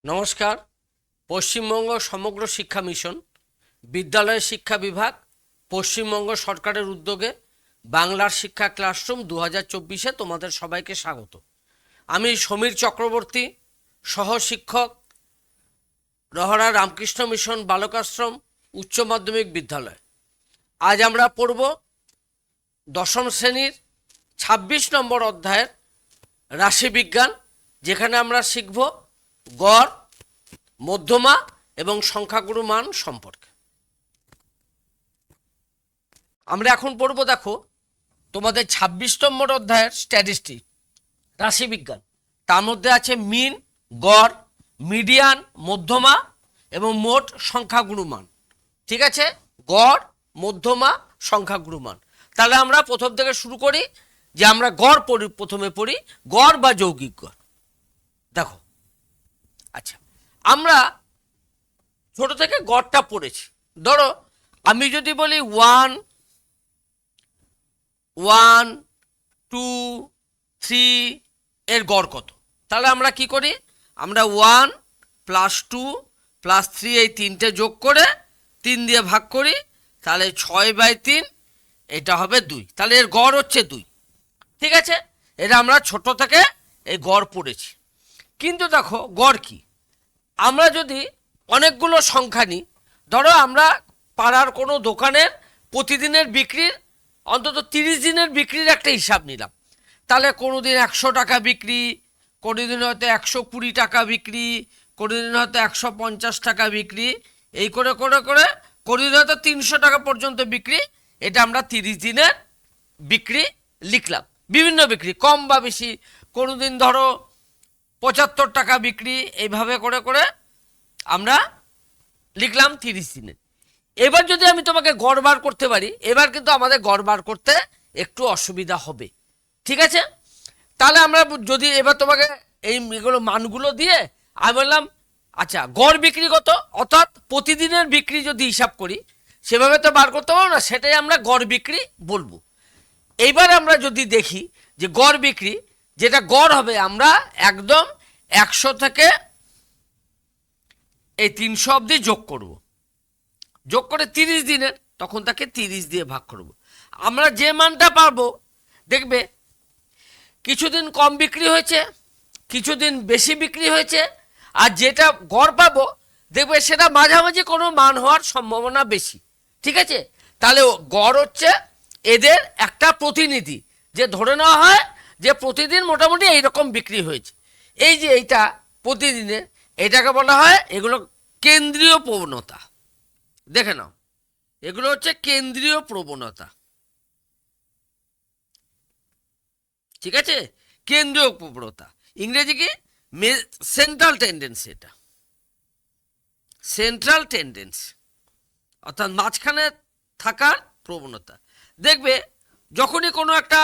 নমস্কার। পশ্চিমবঙ্গ সমগ্র শিক্ষা মিশন, বিদ্যালয় শিক্ষা বিভাগ, পশ্চিমবঙ্গ সরকারের উদ্যোগে বাংলার শিক্ষা ক্লাসরুম 2024-এ তোমাদের সবাইকে স্বাগত। আমি সমীর চক্রবর্তী, সহ শিক্ষক, রহরা রামকৃষ্ণ মিশন বালকাশ্রম উচ্চ মাধ্যমিক বিদ্যালয়। আজ আমরা পড়ব দশম শ্রেণীর 26 নম্বর অধ্যায়ের রাশিবিজ্ঞান, যেখানে আমরা শিখব গড়, মধ্যমা এবং সংখ্যাগুরু মান সম্পর্কে। আমরা এখন পড়ব, দেখো, তোমাদের 26 নম্বর অধ্যায়ের স্ট্যাটিস্টিক, রাশিবিজ্ঞান। তার মধ্যে আছে মিন, গড়, মিডিয়ান, মধ্যমা এবং মোট সংখ্যাগুরু মান। ঠিক আছে, গড়, মধ্যমা, সংখ্যাগুরু মান। তাহলে আমরা প্রথম থেকে শুরু করি, যে আমরা গড় প্রথমে পড়ি, গড় বা যৌগিক গড়। দেখো, আচ্ছা, আমরা ছোট থেকে গড়টা পড়েছি। ধরো আমি যদি বলি 1, 1, 2, 3 এর গড় কত, তাহলে আমরা কি করি? আমরা 1 + 2 + 3 এই তিনটে যোগ করে 3 দিয়ে ভাগ করি, তাহলে 6/3, এটা হবে 2। তাহলে এর গড় হচ্ছে 2। ঠিক আছে, এটা আমরা ছোট থেকে এই গড় পড়েছি। কিন্তু দেখো গড় কি, আমরা যদি অনেকগুলো সংখ্যা নিই, ধরো আমরা পাড়ার কোনো দোকানের প্রতিদিনের বিক্রির, অন্তত 30 দিনের বিক্রির একটা হিসাব নিলাম। তাহলে কোনো দিন 100 টাকা বিক্রি, কোনো দিন হয়তো 120 টাকা বিক্রি, কোনো দিন হয়তো 150 টাকা বিক্রি, এই করে করে করে কোনো দিন হয়তো 300 টাকা পর্যন্ত বিক্রি। এটা আমরা 30 দিনের বিক্রি লিখলাম। বিভিন্ন বিক্রি, কম বা বেশি, কোনো দিন ধরো 75 টাকা বিক্রি, এইভাবে করে করে আমরা লিখলাম 30 দিনে। এবার যদি আমি তোমাকে গড় বার করতে পারি, এবার কিন্তু আমাদের গড় বার করতে একটু অসুবিধা হবে। ঠিক আছে, তাহলে আমরা যদি এবার তোমাকে এইগুলো মানগুলো দিয়ে আমি বললাম, আচ্ছা গড় বিক্রি কত, অর্থাৎ প্রতিদিনের বিক্রি যদি হিসাব করি, সেভাবে তো বার করতে পারবো না, সেটাই আমরা গড় বিক্রি বলবো। এইবার আমরা যদি দেখি যে গড় বিক্রি, যেটা গড় হবে, আমরা একদম 100 থেকে এই 300 অবধি যোগ করব, যোগ করে 30 দিনের, তখন তাকে 30 দিয়ে ভাগ করব। আমরা যে মানটা পাবো, দেখবে কিছুদিন কম বিক্রি হয়েছে, কিছুদিন বেশি বিক্রি হয়েছে, আর যেটা গড় পাবো দেখবে সেটা মাঝামাঝি কোনো মান হওয়ার সম্ভাবনা বেশি। ঠিক আছে, তাহলে গড় হচ্ছে এদের একটা প্রতিনিধি, যে ধরে নেওয়া হয় যে প্রতিদিন মোটামুটি এইরকম বিক্রি হয়েছে। এই যে এইটা প্রতিদিনের, এটাকে বলা হয়, এগুলো কেন্দ্রীয় প্রবণতা। দেখে নাও, এগুলো হচ্ছে কেন্দ্রীয় প্রবণতা। ঠিক আছে, কেন্দ্রীয় প্রবণতা, ইংরেজি কি, সেন্ট্রাল টেন্ডেন্সি। এটা সেন্ট্রাল টেন্ডেন্সি, অর্থাৎ মাঝখানে থাকার প্রবণতা। দেখবে যখনই কোনো একটা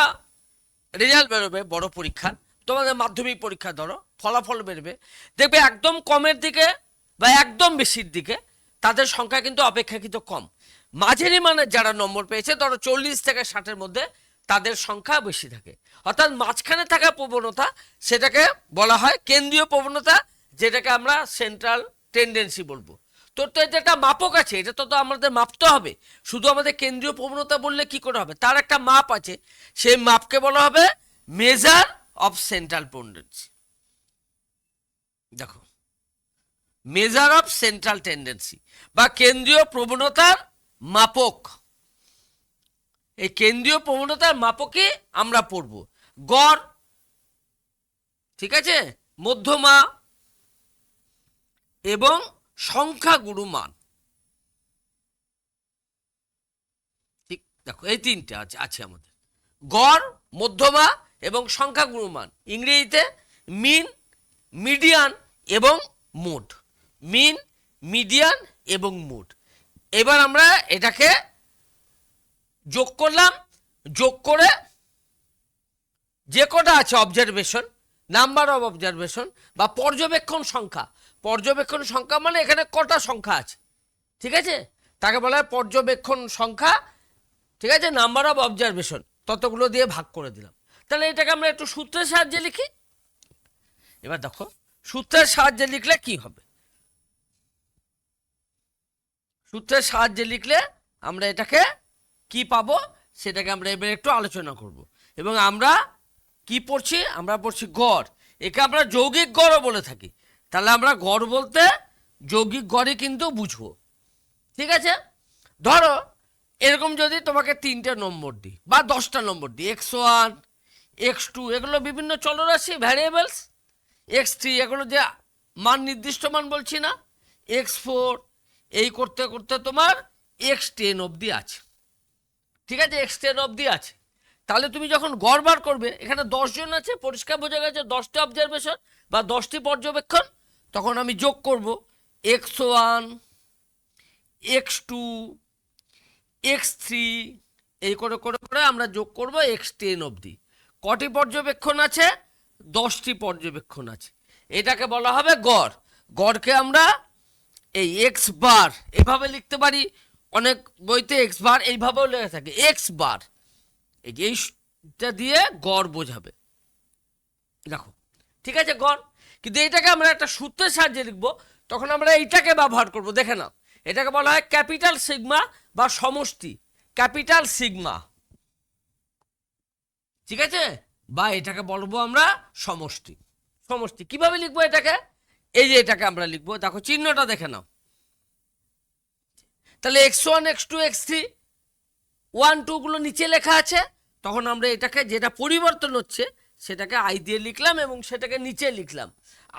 রেজাল্ট বেরোবে, বড় পরীক্ষা, তোমাদের মাধ্যমিক পরীক্ষা ধরো, ফলাফল বেরোবে, দেখবে একদম কমের দিকে বা একদম বেশির দিকে তাদের সংখ্যা কিন্তু অপেক্ষাকৃত কম। মাঝারি মানের যারা নম্বর পেয়েছে, ধরো 40 থেকে 60-এর মধ্যে, তাদের সংখ্যা বেশি থাকে। অর্থাৎ মাঝখানে থাকা প্রবণতা, সেটাকে বলা হয় কেন্দ্রীয় প্রবণতা, যেটাকে আমরা সেন্ট্রাল টেন্ডেন্সি বলবো। তো এটা একটা মাপক আছে, এটা তো আমাদের মাপতে হবে। শুধু আমাদের কেন্দ্রীয় প্রবণতা বললে কি করে হবে, তার একটা মাপ আছে, সেই মাপকে বলা হবে মেজার অফ সেন্ট্রাল টেন্ডেন্সি। দেখো, মেজার অফ সেন্ট্রাল টেন্ডেন্সি বা কেন্দ্রীয় প্রবণতার মাপক। এই কেন্দ্রীয় প্রবণতার মাপকই আমরা পড়ব গড়, ঠিক আছে, মধ্যমা এবং সংখ্যাগুরু মান। ঠিক, দেখো এই তিনটে আছে আমাদের, গড়, মধ্যমা এবং সংখ্যাগুরু মান। ইংরেজিতে মিন, মিডিয়ান এবং মোড। মিন, মিডিয়ান এবং মোড। এবার আমরা এটাকে যোগ করলাম, যোগ করে যে কটা আছে অবজারভেশন, নাম্বার অফ অবজারভেশন বা পর্যবেক্ষণ সংখ্যা। পর্যবেক্ষণ সংখ্যা মানে এখানে কটা সংখ্যা আছে, ঠিক আছে, তাকে বলা হয় পর্যবেক্ষণ সংখ্যা। ঠিক আছে, নাম্বার অফ অবজারভেশন, ততগুলো দিয়ে ভাগ করে দিলাম। তাহলে এটাকে আমরা একটু সূত্রের সাহায্যে লিখি। এবার দেখো, সূত্রের সাহায্যে লিখলে কি হবে? সূত্রের সাহায্যে লিখলে আমরা এটাকে কি পাবো সেটাকে আমরা এবার একটু আলোচনা করব। এবং আমরা কি পড়ছি? আমরা পড়ছি গড়। একে আমরা যৌগিক গড়ও বলে থাকি। তাহলে আমরা গড় বলতে যৌগিক গড়ই কিন্তু বুঝবো। ঠিক আছে, ধরো এরকম যদি তোমাকে 3টে নম্বর দিই বা 10টা নম্বর দিই, x1 x2 এগুলো বিভিন্ন চলরাশি ভ্যারিয়েবলস, x3 এগুলো যে মান নির্দিষ্ট মান বলছি না, x4 এই করতে করতে তোমার x10 অবধি আছে। ঠিক আছে, x10 অবধি আছে। তাহলে তুমি যখন গড় বার করবে, এখানে 10 জন আছে, পরিষ্কার বোঝা গেছে 10টি অবজারভেশন বা 10টি পর্যবেক্ষণ। তখন আমি যোগ করব x1 x2 x3 এই করে করে করে আমরা যোগ করব x10 অবধি। কটি পর্যবেক্ষণ আছে? 10টি পর্যবেক্ষণ আছে। এটাকে বলা হবে গড়। গড়কে আমরা এই এক্স বার এভাবে লিখতে পারি, অনেক বইতে এক্স বার এইভাবেও লেখা থাকে, এক্স বার এইটা দিয়ে গড় বোঝাবে। দেখো, ঠিক আছে, গড়। কিন্তু এটাকে আমরা একটা সূত্রের সাহায্যে লিখবো, তখন আমরা এইটাকে ব্যবহার করব। দেখে নাও, এটাকে বলা হয় ক্যাপিটাল সিগমা বা সমষ্টি, ক্যাপিটাল সিগমা। ঠিক আছে, বা এটাকে বলবো আমরা সমষ্টি। সমষ্টি কিভাবে লিখবো এটাকে? এই যে এটাকে আমরা লিখবো, দেখো চিহ্নটা দেখে নাও। তাহলে x1 x2 x3 1 2 গুলো নিচে লেখা আছে, তখন আমরা এটাকে যেটা পরিবর্তন হচ্ছে সেটাকে আই দিয়ে লিখলাম এবং সেটাকে নিচে লিখলাম।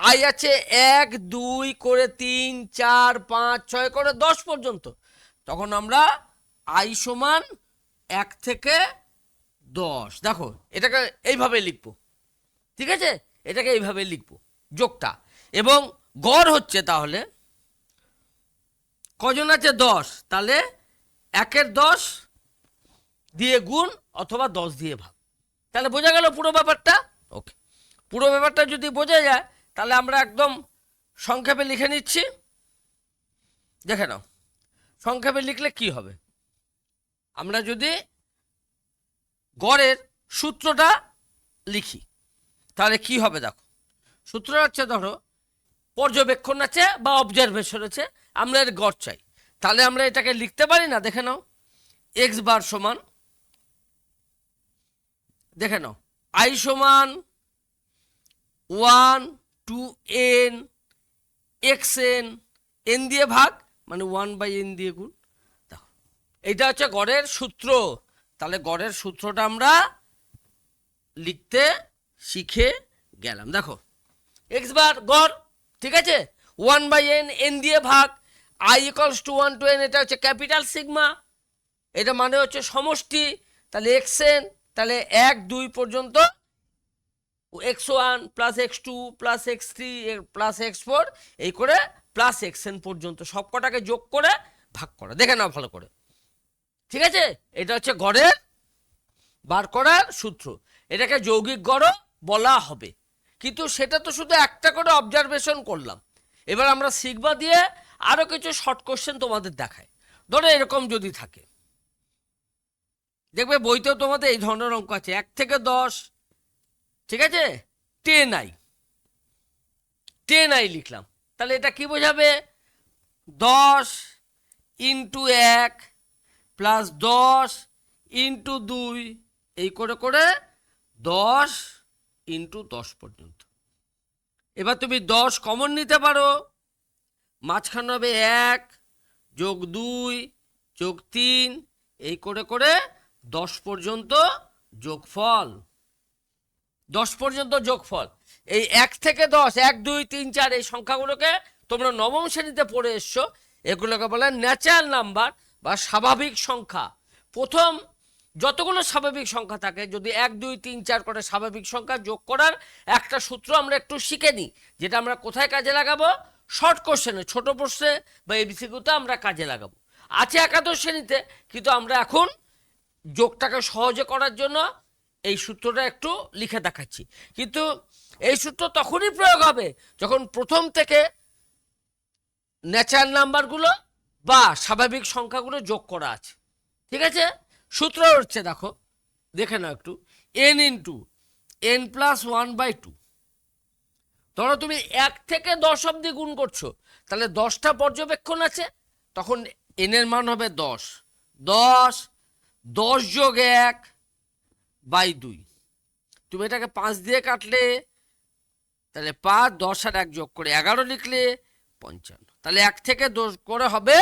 আই আছে 1 2 করে 3 4 5 6 করে 10 পর্যন্ত। তখন আমরা আই সমান 1 থেকে 10। দেখো এটাকে এইভাবে লিখবো। ঠিক আছে, এটাকে এইভাবে লিখবো যোগটা। এবং গড় হচ্ছে তাহলে কজন আছে? 10। তাহলে 1-এর 10 দিয়ে গুণ অথবা 10 দিয়ে ভাগ। তাহলে বোঝা গেল পুরো ব্যাপারটা? ওকে, পুরো ব্যাপারটা যদি বোঝা যায় তাহলে আমরা একদম সংক্ষেপে লিখে নিচ্ছি। দেখে নাও, সংক্ষেপে লিখলে কি হবে? আমরা যদি গড়ের সূত্রটা লিখি তাহলে কি হবে? দেখো, সূত্র হচ্ছে, ধরো পর্যবেক্ষণ আছে বা অবজারভেশন আছে, আমরা এর গড় চাই। তাহলে আমরা এটাকে লিখতে পারি না? দেখে নাও, এক্স বার সমান, দেখে নাও, আই সমান 1 to n xn, n দিয়ে ভাগ মানে 1/n দিয়ে গুণ। দেখো, এইটা হচ্ছে গড়ের সূত্র। তাহলে গড়ের সূত্রটা আমরা লিখতে শিখে গেলাম। দেখো, এক্স বার গড়, ঠিক আছে, 1/n, n দিয়ে ভাগ, i = 1 to n, এটা হচ্ছে ক্যাপিটাল সিগমা, এটা মানে হচ্ছে সমষ্টি। তাহলে xn, তাহলে 1 2 পর্যন্ত x1 plus x2 plus x3 plus x4 এই করে প্লাস xn পর্যন্ত সব কটাকে যোগ করে ভাগ করা। দেখে নাও ভালো করে। ঠিক আছে, এটা হচ্ছে গড়ের বার করার সূত্র। এটাকে যৌগিক গড়ও বলা হবে। কিন্তু সেটা তো শুধু একটা করে অবজারভেশন করলাম। এবার আমরা সিগমা দিয়ে আরো কিছু শর্ট কোশ্চেন তোমাদের দেখাই। ধরো এরকম যদি থাকে, দেখবে বইতেও তোমাদের এই ধরনের অঙ্ক আছে, 1 থেকে 10, ঠিক আছে, 10i 10i লিখলাম। তাহলে এটা কি বোঝাবে? 10 ইন্টু 1 প্লাস 10 ইন্টু 2 এই করে করে 10 ইন্টু 10 পর্যন্ত। এবার তুমি 10 কমন নিতে পারো, মাঝখানে হবে 1 যোগ 2 যোগ 3 এই করে করে 10 পর্যন্ত যোগফল। 10 পর্যন্ত যোগফল। এই 1 থেকে 10, 1 2 3 4 এই সংখ্যাগুলোকে তোমরা নবম শ্রেণীতে পড়ে এসছো। এগুলোকে বলে ন্যাচারাল নাম্বার বা স্বাভাবিক সংখ্যা। প্রথম যতগুলো স্বাভাবিক সংখ্যা থাকে, যদি 1 2 3 4 করে স্বাভাবিক সংখ্যা যোগ করার একটা সূত্র আমরা একটু শিখে নিই, যেটা আমরা কোথায় কাজে লাগাবো? শর্ট কোশ্চেনে, ছোট প্রশ্নে বা এমসিকিউতে আমরা কাজে লাগাবো। আছে একাদশ শ্রেণীতে, কিন্তু আমরা এখন যোগটাকে সহজে করার জন্য এই সূত্রটা একটু লিখে দেখাচ্ছি। কিন্তু এই সূত্র তখনই প্রয়োগ হবে যখন প্রথম থেকে ন্যাচারাল নাম্বারগুলো বা স্বাভাবিক সংখ্যাগুলো যোগ করা আছে। ঠিক আছে, সূত্র হচ্ছে, দেখো দেখে নাও একটু, n ইন্টু n প্লাস 1/2। ধরো তুমি 1 থেকে 10 অবধি গুণ করছো, তাহলে 10টা পর্যবেক্ষণ আছে, তখন n এর মান হবে 10। 10 10 যোগ 1 বাই 2, তুমি এটাকে 5 দিয়ে কাটলে, তাহলে 5 10 আর 1 যোগ করে 11 লিখলে 55। তাহলে 1 থেকে 10 করে হবে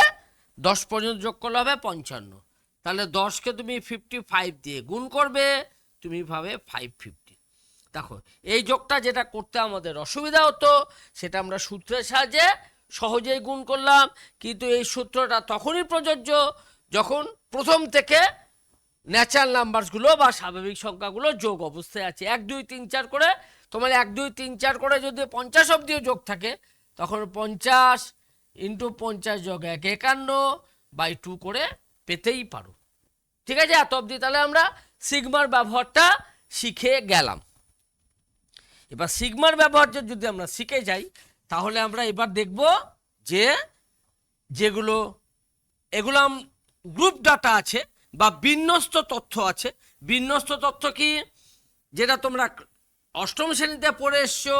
10 পর্যন্ত যোগ করলে হবে 55। তাহলে 10কে তুমি 55 দিয়ে গুণ করবে, তুমি পাবে 550। দেখো এই যোগটা যেটা করতে আমাদের অসুবিধা হতো, সেটা আমরা সূত্রের সাহায্যে সহজেই গুণ করলাম, কিন্তু এই সূত্রটা তখনই প্রযোজ্য যখন প্রথম থেকে ন্যাচারাল নাম্বারসগুলো বা স্বাভাবিক সংখ্যাগুলো যোগ অবস্থায় আছে। 1 2 3 4 করে, তোমার 1 2 3 4 করে যদি 50 অবধিও যোগ থাকে, তখন 50 ইন্টু 50 যোগ 1 51 বাই 2 করে পেতেই পারো। ঠিক আছে, এত অবধি তাহলে আমরা সিগমার ব্যবহারটা শিখে গেলাম। এবার সিগমার ব্যবহারটা যদি আমরা শিখে যাই, তাহলে আমরা এবার দেখব যে যেগুলো এগুলো গ্রুপ ডাটা আছে বা বিন্যস্ত তথ্য আছে। বিন্যস্ত তথ্য কি, যেটা তোমরা অষ্টম শ্রেণীতে পড়ে এসছো,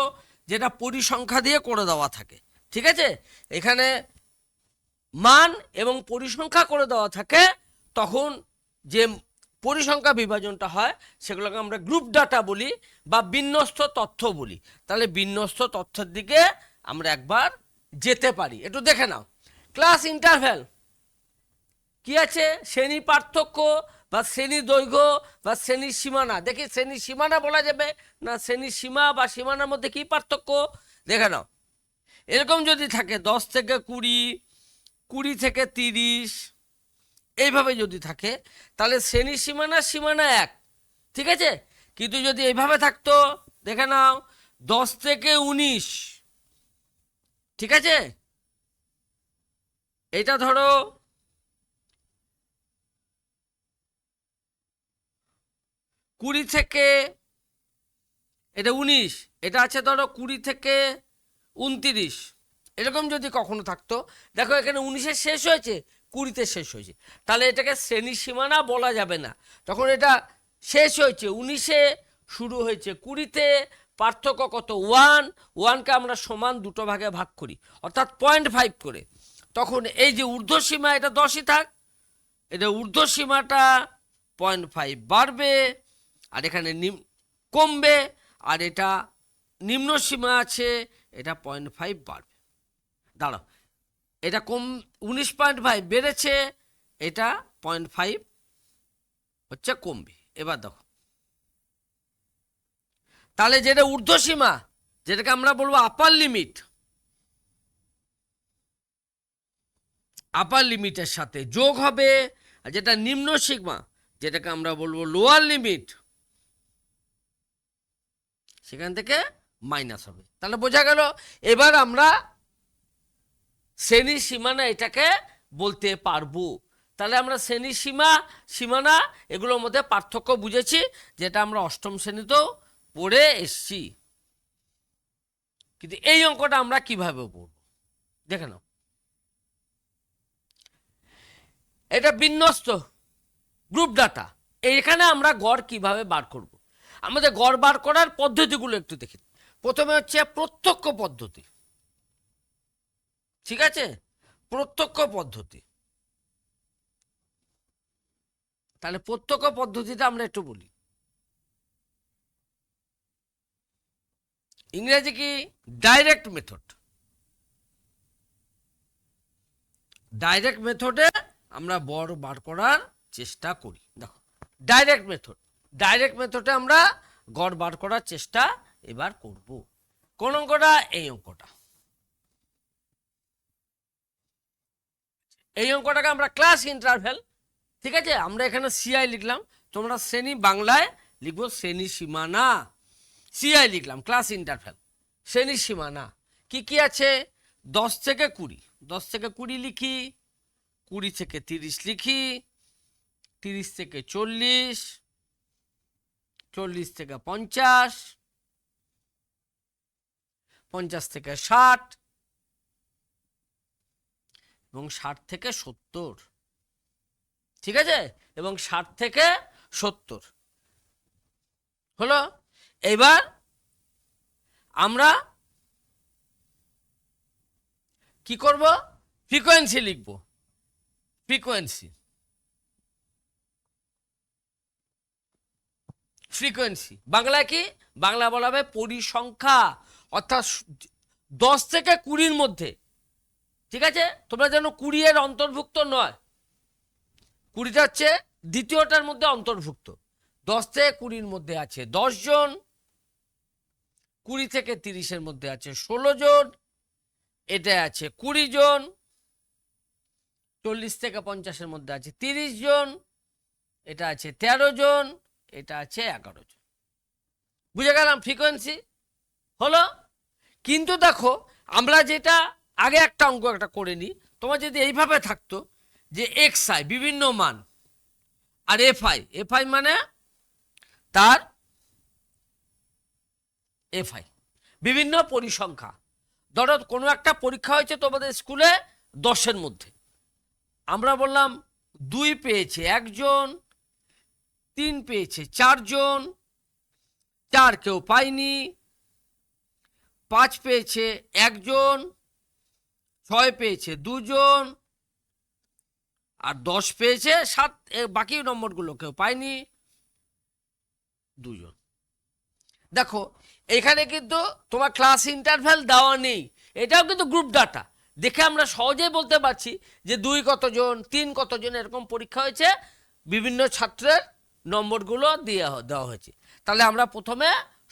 যেটা পরিসংখ্যা দিয়ে করে দেওয়া থাকে। ঠিক আছে, এখানে মান এবং পরিসংখ্যা করে দেওয়া থাকে, তখন যে পরিসংখ্যা বিভাজনটা হয় সেগুলোকে আমরা গ্রুপ ডাটা বলি বা বিন্যস্ত তথ্য বলি। তাহলে বিন্যস্ত তথ্যের দিকে আমরা একবার যেতে পারি, একটু দেখে নাও। ক্লাস ইন্টারভ্যাল কি আছে, শ্রেণী পার্থক্য বা শ্রেণী দৈর্ঘ্য বা শ্রেণীর সীমানা। দেখি শ্রেণীর সীমানা বলা যাবে না, শ্রেণীর সীমা বা সীমানার মধ্যে কি পার্থক্য দেখে নাও। এরকম যদি থাকে 10 থেকে 20, 20 থেকে 30, এইভাবে যদি থাকে, তাহলে শ্রেণীর সীমানা সীমানা 1। ঠিক আছে, কিন্তু যদি এইভাবে থাকতো, দেখে নাও 10 থেকে 19, ঠিক আছে, এটা ধরো 20 থেকে, এটা 19, এটা আছে ধরো 20 থেকে 29, এরকম যদি কখনো থাকতো, দেখো এখানে 19-এ শেষ হয়েছে, 20-তে শেষ হয়েছে, তাহলে এটাকে শ্রেণী সীমানা বলা যাবে না। তখন এটা শেষ হয়েছে 19-এ, শুরু হয়েছে 20-তে, পার্থক্য কত 1, 1কে আমরা সমান দুটো ভাগে ভাগ করি, অর্থাৎ 0.5 করে। তখন এই যে ঊর্ধ্বসীমা এটা 10ই থাক, এটা ঊর্ধ্বসীমাটা 0.5 বাড়বে, আর এখানে কমবে, আর এটা নিম্ন সীমা আছে, এটা 0.5 বাড়বে। দাঁড়াও, এটা 19.5 বেড়েছে, এটা 0.5 হচ্ছে কমবে। এবার দেখো, তাহলে যেটা ঊর্ধ্বসীমা, যেটাকে আমরা বলবো আপার লিমিট, আপার লিমিটের সাথে যোগ হবে, আর যেটা নিম্ন সীমা, যেটাকে আমরা বলবো লোয়ার লিমিট, সেখান থেকে মাইনাস হবে। তাহলে বোঝা গেল, এবার আমরা শ্রেণীর সীমানা এটাকে বলতে পারবো। তাহলে আমরা শ্রেণীর সীমানা এগুলোর মধ্যে পার্থক্য বুঝেছি, যেটা আমরা অষ্টম শ্রেণীতেও পড়ে এসছি। কিন্তু এই অঙ্কটা আমরা কিভাবে পড়ব দেখে নাও। এটা বিন্যস্ত গ্রুপ ডাটা, এখানে আমরা গড় কিভাবে বার করব। আমাদের গড় বার করার পদ্ধতিগুলো একটু দেখি। প্রথমে হচ্ছে প্রত্যক্ষ পদ্ধতি। ঠিক আছে, প্রত্যক্ষ পদ্ধতি। তাহলে প্রত্যক্ষ পদ্ধতিটা আমরা একটু বলি। ইংরেজি কি, ডাইরেক্ট মেথড। ডাইরেক্ট মেথডে আমরা বড় বার করার চেষ্টা করি। দেখো ডাইরেক্ট মেথডে আমরা গড় বার করার চেষ্টা এবার করব। কোন অঙ্কটা, এই অঙ্কটা। এই অঙ্কটাকে আমরা ক্লাস ইন্টারভ্যাল, ঠিক আছে, আমরা এখানে সিআই লিখলাম, তোমরা শ্রেণী বাংলায় লিখবো শ্রেণী সীমানা। সিআই লিখলাম, ক্লাস ইন্টারভ্যাল, শ্রেণী সীমানা। কি কি আছে, 10 থেকে 20, 10 থেকে 20 লিখি, 20 থেকে 30 লিখি, 30 থেকে 40, 40 থেকে 50, 50 থেকে 60 এবং 60 থেকে 70। ঠিক আছে, এবং 60 থেকে 70 হলো। এবার আমরা কি করব, ফ্রিকোয়েন্সি লিখব, ফ্রিকোয়েন্সি, ফ্রিকোয়েন্সি বাংলায় কি, বাংলা বলা হবে পরিসংখ্যা, অর্থাৎ 10 থেকে 20-র মধ্যে, ঠিক আছে, তোমরা যেন 20 এর অন্তর্ভুক্ত নয়, 20টা হচ্ছে দ্বিতীয়টার মধ্যে অন্তর্ভুক্ত, 10 থেকে 20-র মধ্যে আছে 10 জন, 20 থেকে 30-এর মধ্যে আছে 16 জন, এটা আছে 20 জন, 40 থেকে 50-এর মধ্যে আছে 30 জন, এটা আছে 13 জন, এটা আছে 11 জন। বুঝে গেলাম ফ্রিকোয়েন্সি হলো। কিন্তু দেখো আমরা যেটা আগে একটা অঙ্ক একটা করে নিই, তোমার যদি এইভাবে থাকতো যে এক্স আই বিভিন্ন মান আর এফআই, এফআই মানে তার এফআই বিভিন্ন পরিসংখ্যা, ধরো কোনো একটা পরীক্ষা হয়েছে তোমাদের স্কুলে 10-এর মধ্যে, আমরা বললাম 2 পেয়েছে 1 জন, 3 পেয়েছে 4 জন, 4 কেউ পায়নি, 5 পেয়েছে 1 জন, 6 পেয়েছে 2 জন, আর 10 পেয়েছে 7, বাকি নম্বরগুলো কেউ পায়নি 2 জন। দেখো এখানে কিন্তু তোমার ক্লাস ইন্টারভ্যাল দেওয়া নেই, এটাও কিন্তু গ্রুপ ডাটা দেখে আমরা সহজেই বলতে পারছি যে 2 কতজন, 3 কতজন, এরকম পরীক্ষা হয়েছে, বিভিন্ন ছাত্রের নম্বরগুলো দেওয়া হয়েছে। তাহলে আমরা প্রথমে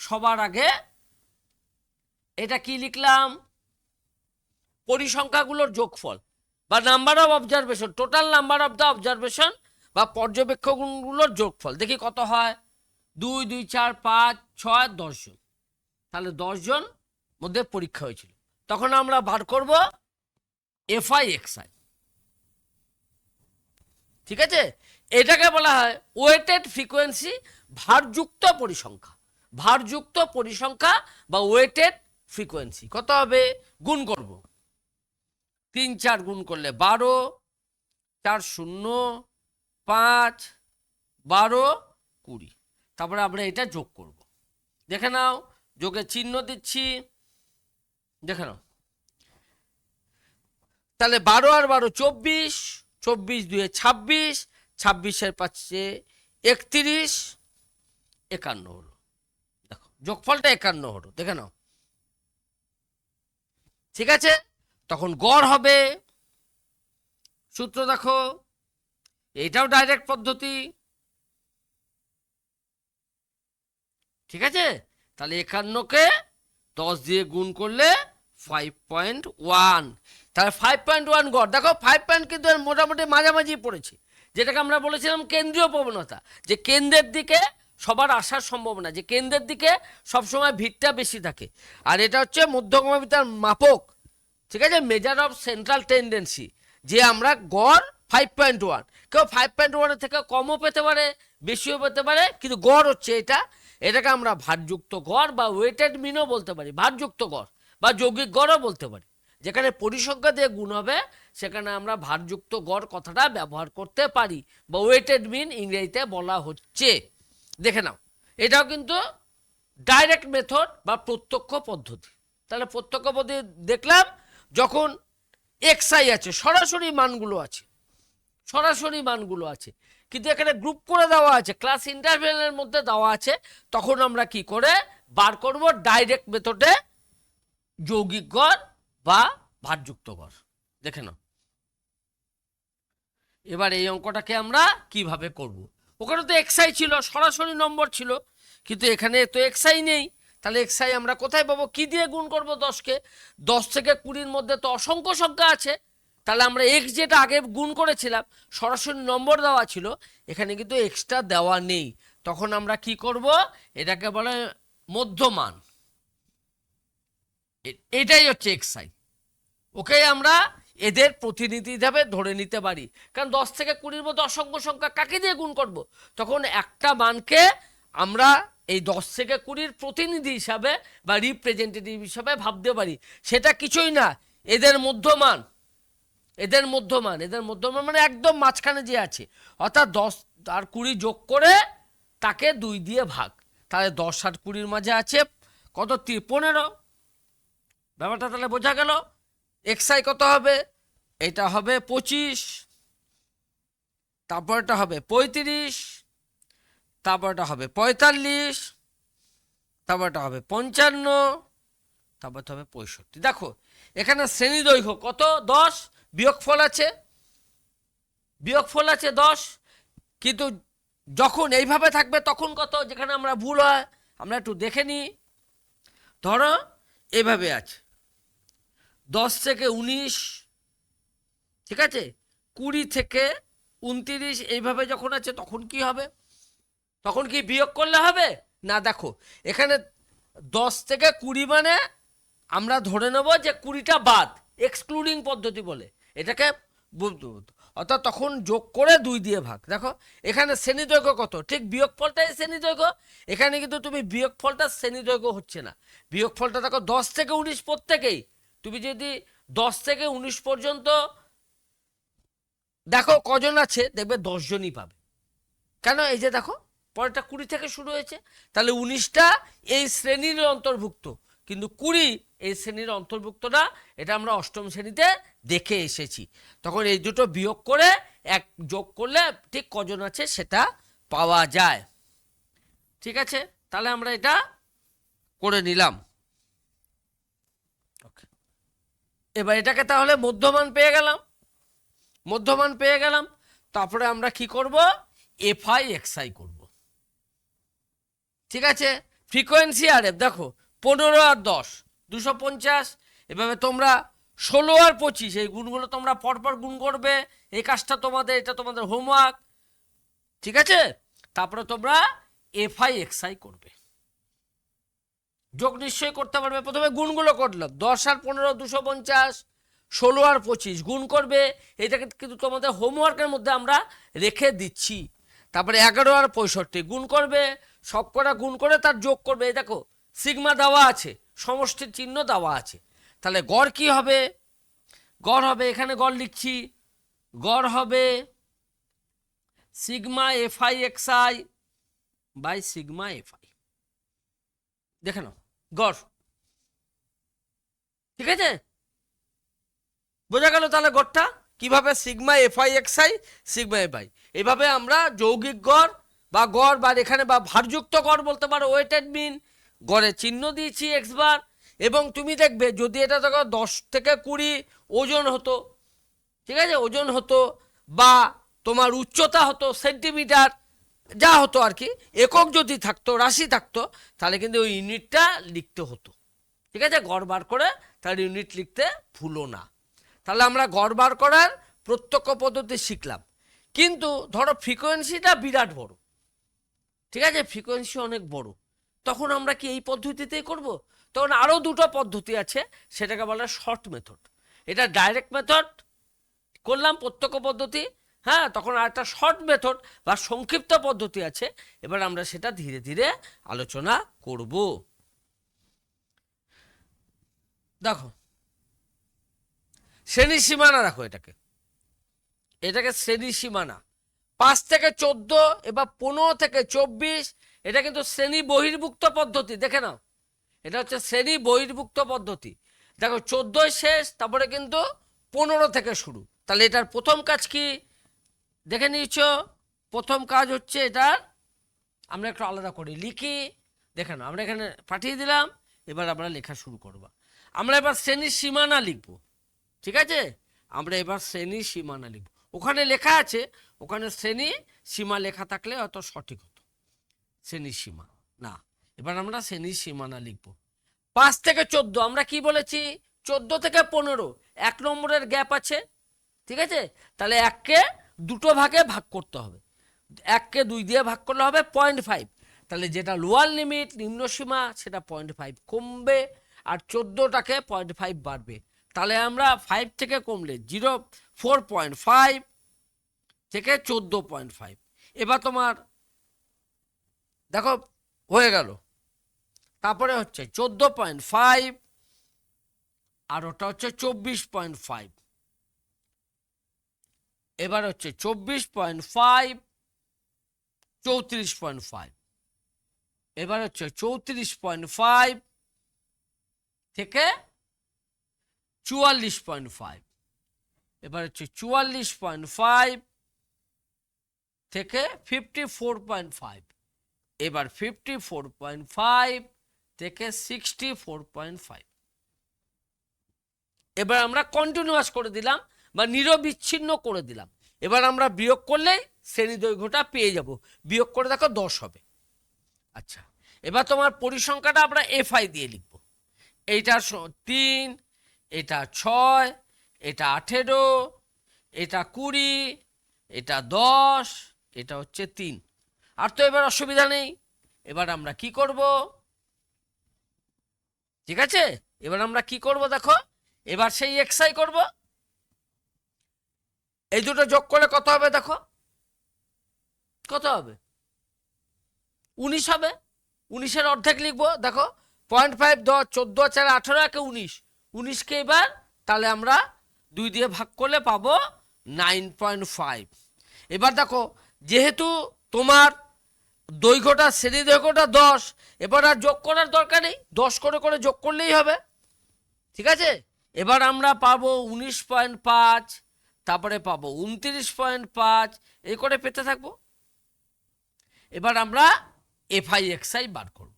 সবার আগে এটা কি লিখলাম, পরিসংখ্যাগুলোর যোগফল বা number of observation, total number of the observation বা পর্যবেক্ষণগুলোর যোগফল, দেখি কত হয়, 2 2 4 5 6 10 জন, তাহলে 10 জন মধ্যে পরীক্ষা হয়েছিল, তখন আমরা বার করব এফআই এক্সআই, ঠিক আছে, এটাকে বলা হয় ওয়েটেড ফ্রিকোয়েন্সি, ভারযুক্ত পরিসংখ্যা, ভারযুক্ত পরিসংখ্যা বা ওয়েটেড ফ্রিকোয়েন্সি। কত হবে, গুণ করব, 3 4 গুণ করলে 12, 4 0 5 12 20, তারপরে আমরা এটা যোগ করব, দেখে নাও যোগের চিহ্ন দিচ্ছি, দেখে নাও, তাহলে 12 আর 12 24, 24 2 26, 26-এর 5 31, 51 হলো, দেখো যোগফলটা 51 হলো, দেখে নাও, ঠিক আছে। তখন গড় হবে, সূত্র দেখো, এটাও ডাইরেক্ট পদ্ধতি, ঠিক আছে, তাহলে 51-কে 10 দিয়ে গুণ করলে 5.1, তাহলে 5.1 গড়। দেখো 5 পয়েন্ট কিন্তু মোটামুটি মাঝামাঝি পড়েছে, যেটাকে আমরা বলেছিলাম কেন্দ্রীয় প্রবণতা, যে কেন্দ্রের দিকে সবার আসার সম্ভাবনা, যে কেন্দ্রের দিকে সবসময় ভিড়টা বেশি থাকে, আর এটা হচ্ছে মধ্যগমিতার মাপক, ঠিক আছে, মেজার অফ সেন্ট্রাল টেন্ডেন্সি, যে আমরা গড় 5.1, কেউ 5.1-এর থেকে কমও পেতে পারে, বেশিও পেতে পারে, কিন্তু গড় হচ্ছে এটা, এটাকে আমরা ভারযুক্ত গড় বা ওয়েটেড মিনও বলতে পারি, ভারযুক্ত গড় বা যৌগিক গড়ও বলতে পারি, যেখানে পরিসংখ্যা দিয়ে গুণ হবে সেখানে আমরা ভারযুক্ত গড় কথাটা ব্যবহার করতে পারি, বা ওয়েটেড মিন ইংরেজিতে বলা হচ্ছে। দেখে নাও এটাও কিন্তু ডাইরেক্ট মেথড বা প্রত্যক্ষ পদ্ধতি। তাহলে প্রত্যক্ষ পদ্ধতি দেখলাম, যখন এক্সআই আছে সরাসরি মানগুলো আছে, সরাসরি মানগুলো আছে, কিন্তু এখানে গ্রুপ করে দেওয়া আছে, ক্লাস ইন্টারভেলের মধ্যে দেওয়া আছে, তখন আমরা কি করে বার করব, ডাইরেক্ট মেথডে যৌগিক গড় বা ভারযুক্ত গড়। দেখে নাও এবার এই অঙ্কটাকে আমরা কিভাবে করব, ওখানে তো এক্সআই ছিল, সরাসরি নম্বর ছিল, কিন্তু এখানে তো এক্সআই নেই, তাহলে এক্সআই আমরা কোথায় পাবো, কি দিয়ে গুণ করব 10-কে, 10 থেকে 20-র মধ্যে তো অসংখ্য সংখ্যা আছে, তাহলে আমরা এক্স যেটা আগে গুণ করেছিলাম সরাসরি নম্বর দেওয়া ছিল, এখানে কিন্তু এক্সটা দেওয়া নেই, তখন আমরা কি করব, এটাকে বলে মধ্যমান, এটাই হচ্ছে এক্সআই, ওকে আমরা এদের প্রতিনিধি হিসাবে ধরে নিতে পারি, কারণ 10 থেকে 20-র মধ্যে অসংখ্য সংখ্যা, কাকে দিয়ে গুণ করব, তখন একটা মানকে আমরা এই 10 থেকে 20-র প্রতিনিধি হিসাবে বা রিপ্রেজেন্টেটিভ হিসাবে ভাবতে পারি, সেটা কিছুই না, এদের মধ্যমান, এদের মধ্যমান, এদের মধ্যমান মানে একদম মাঝখানে যে আছে, অর্থাৎ 10 আর 20 যোগ করে তাকে 2 দিয়ে ভাগ, তাহলে 10 আর 20-র মাঝে আছে কত, 15, ব্যাপারটা তাহলে বোঝা গেল। এক্সআই কত হবে, এটা হবে 25, তারপর এটা হবে 35, তারপর এটা হবে 45, তারপর এটা হবে 55, তারপর হবে 65। দেখো এখানে শ্রেণী দৈর্ঘ্য কত, 10, বিয়োগফল আছে, বিয়োগফল আছে 10, কিন্তু যখন এইভাবে থাকবে তখন কত, যেখানে আমরা ভুল হয় আমরা একটু দেখে নিই। ধরো এইভাবে আছে 10 থেকে 19, ঠিক আছে, 20 থেকে 29, এইভাবে যখন আছে তখন কি হবে, তখন কি বিয়োগ করলে হবে না? দেখো এখানে 10 থেকে 20 মানে আমরা ধরে নেব যে 20টা বাদ, এক্সক্লুডিং পদ্ধতি বলে এটাকে বুঝতে, অর্থাৎ তখন যোগ করে 2 দিয়ে ভাগ। দেখো এখানে শ্রেণী দৈর্ঘ্য কত, ঠিক বিয়োগফলটাই শ্রেণী দৈর্ঘ্য, এখানে কিন্তু তুমি বিয়োগফলটা শ্রেণী দৈর্ঘ্য হচ্ছে না, বিয়োগফলটা দেখো 10 থেকে 19 প্রত্যেকেই, তুমি যদি 10 থেকে 19 পর্যন্ত দেখো কজন আছে, দেখবে 10 জনই পাবে। কেন, এই যে দেখো পরেরটা 20 থেকে শুরু হয়েছে, তাহলে 19টা এই শ্রেণীর অন্তর্ভুক্ত, কিন্তু 20 এই শ্রেণীর অন্তর্ভুক্ত না, এটা আমরা অষ্টম শ্রেণীতে দেখে এসেছি। তখন এই দুটো বিয়োগ করে এক যোগ করলে ঠিক কজন আছে সেটা পাওয়া যায়। ঠিক আছে, তাহলে আমরা এটা করে নিলাম। এবার এটাকে তাহলে মধ্যমান পেয়ে গেলাম, মধ্যমান পেয়ে গেলাম, তারপরে আমরা কি করব, এফআই এক্সআই করব। ঠিক আছে, ফ্রিকোয়েন্সি আর এফ দেখো 15 আর 10 250, এভাবে তোমরা 16 আর 25 এই গুণগুলো তোমরা পরপর গুণ করবে, এই কাজটা তোমাদের, এটা তোমাদের হোমওয়ার্ক। ঠিক আছে, তারপরে তোমরা এফআই এক্সআই করবে, যোগ নিশ্চয়ই করতে পারবে। প্রথমে গুণগুলো করলাম, 10 আর 15 250, 16 আর 25 গুণ করবে, এটাকে কিন্তু তোমাদের হোমওয়ার্কের মধ্যে আমরা রেখে দিচ্ছি। তারপরে 11 আর 65 গুণ করবে, সবকটা গুণ করে তার যোগ করবে। এই দেখো সিগমা দেওয়া আছে, সমষ্টির চিহ্ন দেওয়া আছে, তাহলে গড় কি হবে, গড় হবে, এখানে গড় লিখছি, গড় হবে sigma FI XI by sigma FI, দেখে নাও গড়। ঠিক আছে, বোঝা গেল তাহলে গড়টা কিভাবে, sigma FI XI sigma FI, এইভাবে আমরা যৌগিক গড় বা গড় বা এখানে বা ভারযুক্ত গড় বলতে পারো, ওয়েটেড মিন, গড়ে চিহ্ন দিয়েছি এক্স বার। এবং তুমি দেখবে যদি এটা দেখো 10 থেকে 20 ওজন হতো, ঠিক আছে, ওজন হতো বা তোমার উচ্চতা হতো সেন্টিমিটার, যা হতো আর কি, একক যদি থাকতো, রাশি থাকতো, তাহলে কিন্তু ওই ইউনিটটা লিখতে হতো। ঠিক আছে, গড় বার করে তার ইউনিট লিখতে ভুলো না। তাহলে আমরা গড় বার করার প্রত্যক্ষ পদ্ধতি শিখলাম, কিন্তু ধরো ফ্রিকোয়েন্সিটা বিরাট বড়, ঠিক আছে, ফ্রিকোয়েন্সি অনেক বড়, তখন আমরা কি এই পদ্ধতিতেই করব? তখন আরও দুটো পদ্ধতি আছে, সেটাকে বলা শর্ট মেথড। এটা ডাইরেক্ট মেথড করলাম, প্রত্যক্ষ পদ্ধতি, হ্যাঁ, তখন আর একটা শর্ট মেথড বা সংক্ষিপ্ত পদ্ধতি আছে, এবার আমরা সেটা ধীরে ধীরে আলোচনা করব। দেখো শ্রেণী সীমানা, দেখো এটাকে, এটাকে শ্রেণী সীমানা 5 থেকে 14, এবার 15 থেকে 24, এটা কিন্তু শ্রেণী বহির্ভুক্ত পদ্ধতি, দেখে নাও, এটা হচ্ছে শ্রেণী বহির্ভুক্ত পদ্ধতি। দেখো 14 শেষ, তারপরে কিন্তু 15 থেকে শুরু, তাহলে এটার প্রথম কাজ কি দেখে নিয়েছ, প্রথম কাজ হচ্ছে এটার, আমরা একটু আলাদা করে লিখি, দেখে নাও, আমরা এখানে পাঠিয়ে দিলাম, এবার আমরা লেখা শুরু করব। আমরা এবার শ্রেণীর সীমানা লিখব, ঠিক আছে, আমরা এবার শ্রেণীর সীমানা লিখব, ওখানে লেখা আছে, ওখানে শ্রেণী সীমা লেখা থাকলে হয়তো সঠিক হতো, শ্রেণীর সীমা না, এবার আমরা শ্রেণীর সীমানা লিখব। 5 থেকে 14, আমরা কি বলেছি, 14 থেকে 15 1 নম্বরের গ্যাপ আছে, ঠিক আছে, তাহলে 1কে দুটো ভাগে ভাগ করতে হবে, 1কে 2 দিয়ে ভাগ করলে হবে 0.5, তাহলে যেটা লোয়ার লিমিট নিম্ন সীমা সেটা 0.5 কমবে, আর 14টাকে 0.5 বাড়বে, তাহলে আমরা 5 থেকে কমলে 4.5 থেকে 14.5, এবার তোমার দেখো হয়ে গেল, তারপরে হচ্ছে 14.5, আর ওটা হচ্ছে 24.5, এবার হচ্ছে 24.5, 34.5, এবার হচ্ছে 34.5 থেকে 44.5, এবার হচ্ছে 44.5 থেকে 54.5, এবার 54.5 থেকে 64.5। এবার আমরা কন্টিনিউয়াস করে দিলাম বা নিরবিচ্ছিন্ন করে দিলাম। এবার আমরা বিয়োগ করলেই শ্রেণী দৈর্ঘ্যটা পেয়ে যাব। বিয়োগ করে দেখো 10 হবে। আচ্ছা, এবার তোমার পরিসংখ্যাটা আমরা এফআই দিয়ে লিখব। এইটা 3, এটা 6, এটা 18, এটা 20, এটা 10, এটা হচ্ছে 3। আর তো এবার অসুবিধা নেই। এবার আমরা কি করব? ঠিক আছে, এবার আমরা কি করব দেখো, এবার সেই এক্সআই করব। এই দুটো যোগ করলে কত হবে দেখো, কত হবে? 19 হবে। 19-এর অর্ধেক লিখবো দেখো, 0.5 10 14 4 18 একে 19, 19কে এবার তাহলে আমরা 2 দিয়ে ভাগ করলে পাবো 9.5। এবার দেখো, যেহেতু তোমার দৈর্ঘ্যটা শ্রেণী দৈর্ঘ্যটা 10, এবার আর যোগ করার দরকার নেই, 10 করে করে যোগ করলেই হবে। ঠিক আছে, এবার আমরা পাবো 19.5, তারপরে পাবো 29.5, এই করে পেতে থাকবো। এবার আমরা এফআই এক্সআই বার করব।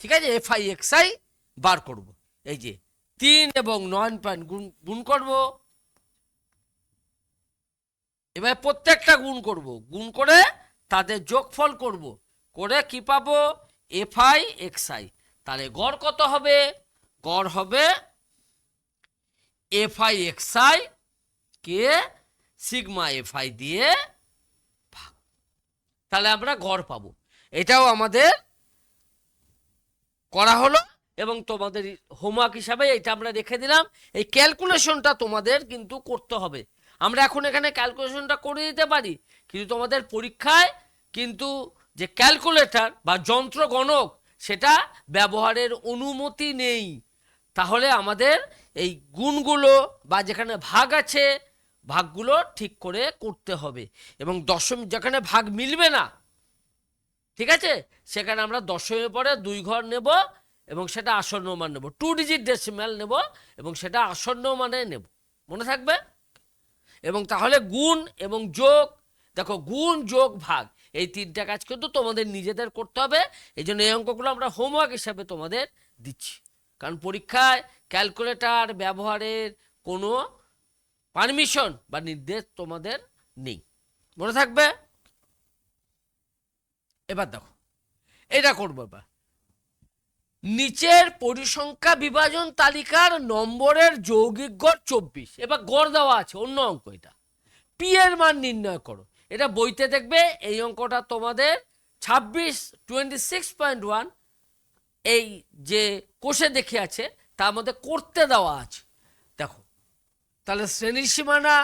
ঠিক আছে, এফআই এক্সআই বার করব। এই যে 3 এবং 9 গুণ করব। এবার প্রত্যেকটা গুণ করব, গুণ করে তাদের যোগফল করব, করে কি পাবো? FI XI. তাহলে গড় কত হবে? গড় হবে এফআই এক্সআই কে সিগমা এফআই দিয়ে ভাগ। তাহলে আমরা গড় পাবো। এটাও আমাদের করা হলো এবং তোমাদের হোমওয়ার্ক হিসাবে এটা আমরা রেখে দিলাম। এই ক্যালকুলেশনটা তোমাদের কিন্তু করতে হবে। আমরা এখন এখানে ক্যালকুলেশনটা করে দিতে পারি, কিন্তু তোমাদের পরীক্ষায় কিন্তু যে ক্যালকুলেটর বা যন্ত্র গণক সেটা ব্যবহারের অনুমতি নেই। তাহলে আমাদের এই গুণগুলো বা যেখানে ভাগ আছে ভাগগুলো ঠিক করে করতে হবে, এবং দশমিক যেখানে ভাগ মিলবে না, ঠিক আছে, সেখানে আমরা দশমিকের পরে 2 ঘর নেব এবং সেটা আসন্ন মান নেব, 2 ডিজিট ডেসিমাল নেব এবং সেটা আসন্ন মানে নেব। মনে থাকবে? এবং তাহলে গুণ এবং যোগ, দেখো গুণ যোগ ভাগ এই 3টা কাজ কিন্তু তোমাদের নিজেদের করতে হবে। এই জন্য এই অঙ্কগুলো আমরা হোমওয়ার্ক হিসাবে তোমাদের দিচ্ছি, কারণ পরীক্ষায় ক্যালকুলেটর ব্যবহারের কোনো পারমিশন বা নির্দেশ তোমাদের নেই। মনে থাকবে? এবার দেখো এটা করবো। এবার নিচের পরিসংখ্যা বিভাজন তালিকার নম্বরের যৌগিক গড় 24। এবার গড় দেওয়া আছে, অন্য অঙ্ক। এটা পি এর মান নির্ণয় করো। এটা বইতে দেখবে এই অঙ্কটা তোমাদের 26 এই যে কোষে দেখে আছে তার মধ্যে করতে দেওয়া আছে। দেখো, তাহলে শ্রেণীর সীমানা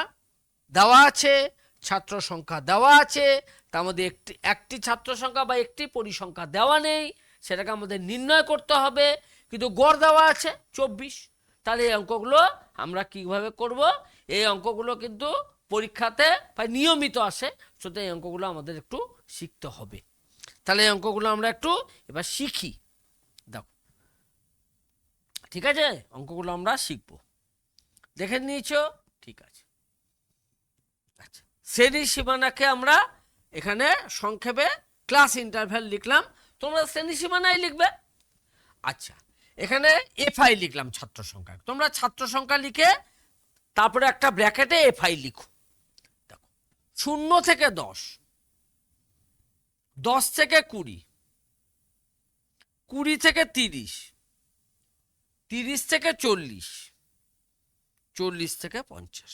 দেওয়া আছে, ছাত্র সংখ্যা দেওয়া আছে, তার মধ্যে একটি ছাত্র সংখ্যা বা একটি পরিসংখ্যা দেওয়া নেই, সেটাকে আমাদের নির্ণয় করতে হবে, কিন্তু গড় দেওয়া আছে 24। তাহলে এই অঙ্কগুলো আমরা কিভাবে করব? এই অঙ্কগুলো কিন্তু পরীক্ষাতে প্রায় নিয়মিত আসে, সুতরাং এই অঙ্কগুলো আমাদের একটু শিখতে হবে। তাহলে এই অঙ্কগুলো আমরা একটু এবার শিখি। দেখো, ঠিক আছে, অঙ্কগুলো আমরা শিখব। দেখে নিয়েছো? ঠিক আছে। আচ্ছা, শ্রেণীর সীমানাকে আমরা এখানে সংক্ষেপে ক্লাস ইন্টারভ্যাল লিখলাম, তোমরা শ্রেণী সীমানায় লিখবে। আচ্ছা, এখানে এফআই লিখলাম ছাত্র সংখ্যা, তোমরা ছাত্র সংখ্যা লিখে তারপরে একটা ব্র্যাকেটে এফআই লিখো। দেখো, 0 থেকে 10, 10 থেকে 20, 20 থেকে 30, 30 থেকে 40, 40 থেকে 50।